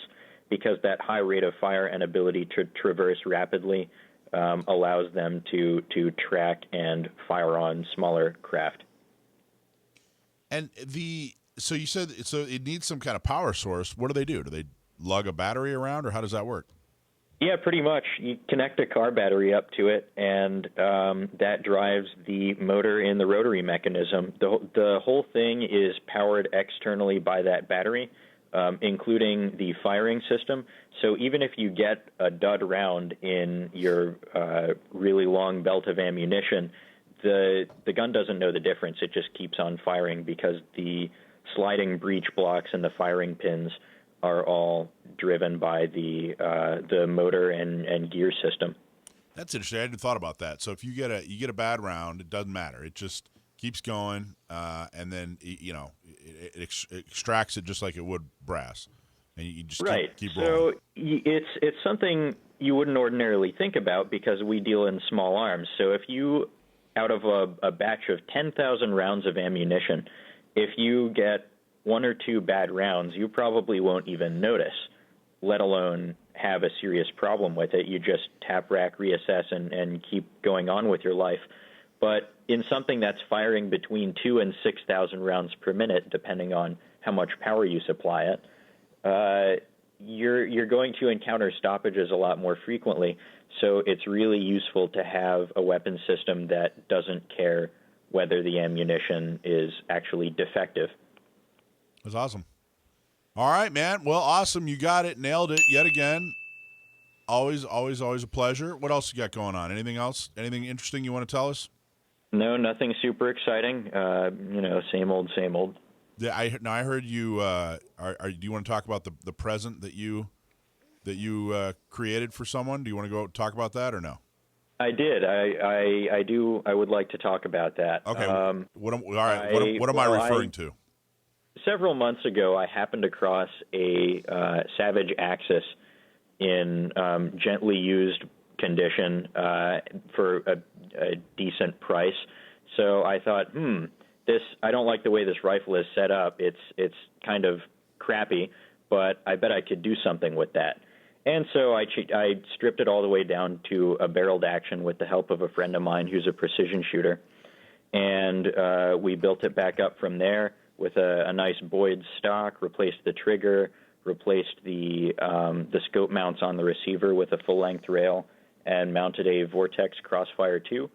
because that high rate of fire and ability to traverse rapidly allows them to track and fire on smaller craft. And so you said it needs some kind of power source. What do? Do they lug a battery around, or how does that work? Yeah, pretty much. You connect a car battery up to it, and that drives the motor in the rotary mechanism. The whole thing is powered externally by that battery, including the firing system. So even if you get a dud round in your really long belt of ammunition, the gun doesn't know the difference. It just keeps on firing because the sliding breech blocks and the firing pins are all driven by the motor and gear system. That's interesting. I hadn't thought about that. So if you get a bad round, it doesn't matter. It just keeps going, and then it extracts it just like it would brass, and you just keep rolling. So it's something you wouldn't ordinarily think about because we deal in small arms. So if you, out of a batch of 10,000 rounds of ammunition, if you get 1 or 2 bad rounds, you probably won't even notice, let alone have a serious problem with it. You just tap rack, reassess, and keep going on with your life. But in something that's firing between 2,000 and 6,000 rounds per minute, depending on how much power you supply it, you're going to encounter stoppages a lot more frequently. So it's really useful to have a weapon system that doesn't care whether the ammunition is actually defective. That's awesome. All right, man. Well, awesome. You got it. Nailed it yet again. Always a pleasure. What else you got going on? Anything else? Anything interesting you want to tell us? No, nothing super exciting. Same old. Yeah, I heard you. Do you want to talk about the present that you created for someone? Do you want to go talk about that or no? I did. I do. I would like to talk about that. Okay. What am I referring to? Several months ago, I happened across a Savage Axis in gently used condition for a decent price. So I thought, I don't like the way this rifle is set up. It's kind of crappy, but I bet I could do something with that. And so I stripped it all the way down to a barreled action with the help of a friend of mine who's a precision shooter. And we built it back up from there with a nice Boyd stock, replaced the trigger, replaced the scope mounts on the receiver with a full-length rail, and mounted a Vortex Crossfire 2.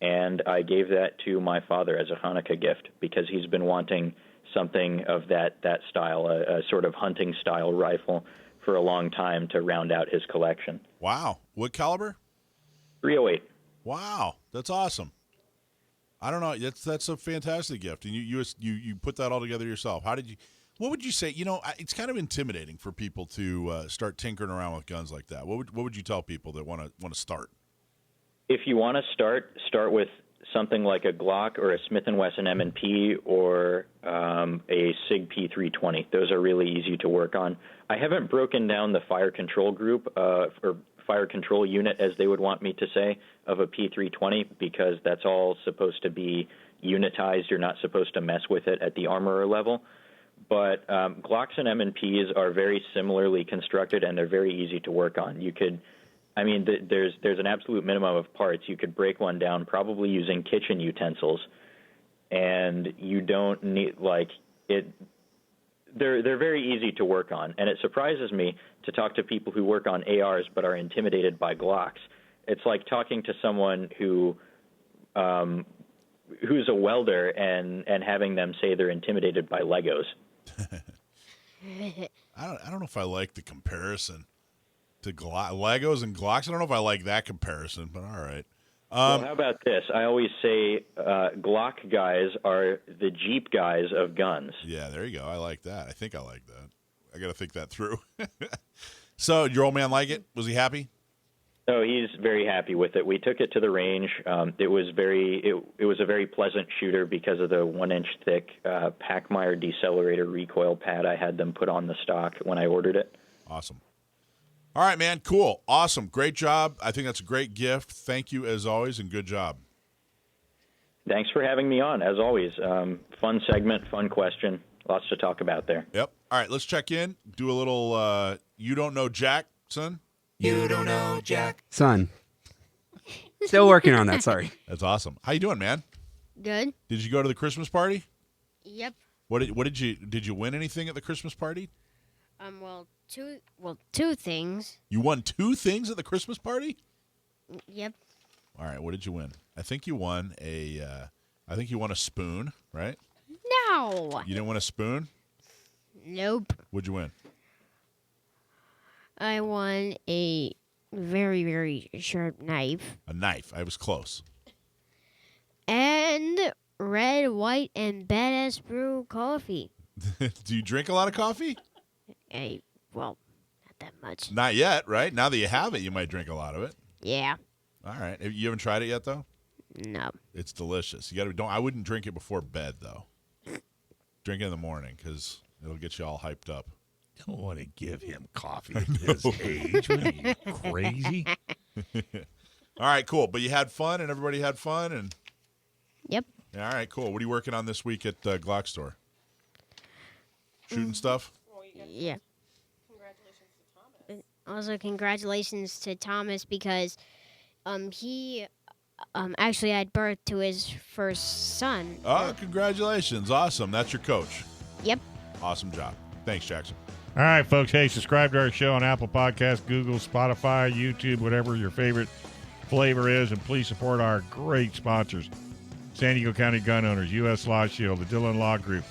And I gave that to my father as a Hanukkah gift because he's been wanting something of that style, a sort of hunting-style rifle, for a long time to round out his collection. Wow. What caliber? .308. Wow. That's awesome. I don't know. That's a fantastic gift. And you put that all together yourself. What would you say? It's kind of intimidating for people to start tinkering around with guns like that. What would you tell people that want to start? If you want to start with something like a Glock or a Smith & Wesson M&P or a SIG P320. Those are really easy to work on. I haven't broken down the fire control group or fire control unit, as they would want me to say, of a P320 because that's all supposed to be unitized. You're not supposed to mess with it at the armorer level. But Glocks and M&Ps are very similarly constructed, and they're very easy to work on. There's an absolute minimum of parts. You could break one down probably using kitchen utensils, and you don't need They're very easy to work on, and it surprises me to talk to people who work on ARs but are intimidated by Glocks. It's like talking to someone who's a welder and having them say they're intimidated by Legos. I don't know if I like the comparison to Legos and Glocks. I don't know if I like that comparison, but all right. Well, how about this? I always say Glock guys are the Jeep guys of guns. Yeah, there you go. I like that. I think I like that. I got to think that through. So, your old man like it? Was he happy? Oh, he's very happy with it. We took it to the range. It was a very pleasant shooter because of the 1-inch thick Packmeyer decelerator recoil pad I had them put on the stock when I ordered it. Awesome. All right, man. Cool. Awesome. Great job. I think that's a great gift. Thank you as always, and good job. Thanks for having me on, as always. Fun segment, fun question. Lots to talk about there. Yep. All right, let's check in. Do a little You Don't Know Jack, son. You don't know Jack. Son. Still working on that, sorry. That's awesome. How you doing, man? Good. Did you go to the Christmas party? Yep. What did you win anything at the Christmas party? Two things. You won 2 things at the Christmas party? Yep. All right, what did you win? I think you won a spoon, right? No. You didn't win a spoon? Nope. What'd you win? I won a very, very sharp knife. A knife. I was close. And red, white, and badass brew coffee. Do you drink a lot of coffee? Well, not that much. Not yet, right? Now that you have it, you might drink a lot of it. Yeah. All right. You haven't tried it yet, though? No. It's delicious. I wouldn't drink it before bed, though. Drink it in the morning because it'll get you all hyped up. Don't want to give him coffee at his age. What are you, crazy? All right, cool. But you had fun, and everybody had fun, and Yep. all right, cool. What are you working on this week at Glock store? Shooting stuff. Yeah. Congratulations to Thomas. Also, congratulations to Thomas because he actually had birth to his first son. Oh, congratulations! Awesome. That's your coach. Yep. Awesome job. Thanks, Jackson. All right, folks. Hey, subscribe to our show on Apple Podcasts, Google, Spotify, YouTube, whatever your favorite flavor is, and please support our great sponsors: San Diego County Gun Owners, U.S. Law Shield, the Dillon Law Group,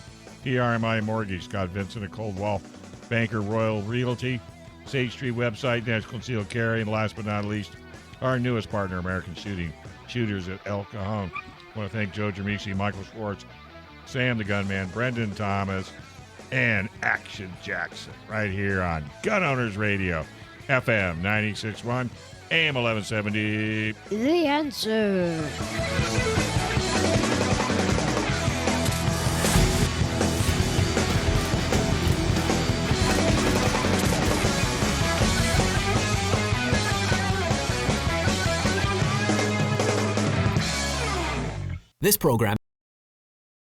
PRMI Mortgage, Scott Vincent of Coldwell Banker Royal Realty, Sage Street website, National Concealed Carry, and last but not least, our newest partner, American Shooters at El Cajon. I want to thank Joe Germisi, Michael Schwartz, Sam the Gunman, Brendan Thomas, and Action Jackson right here on Gun Owners Radio, FM 96.1, AM 1170. The answer. This program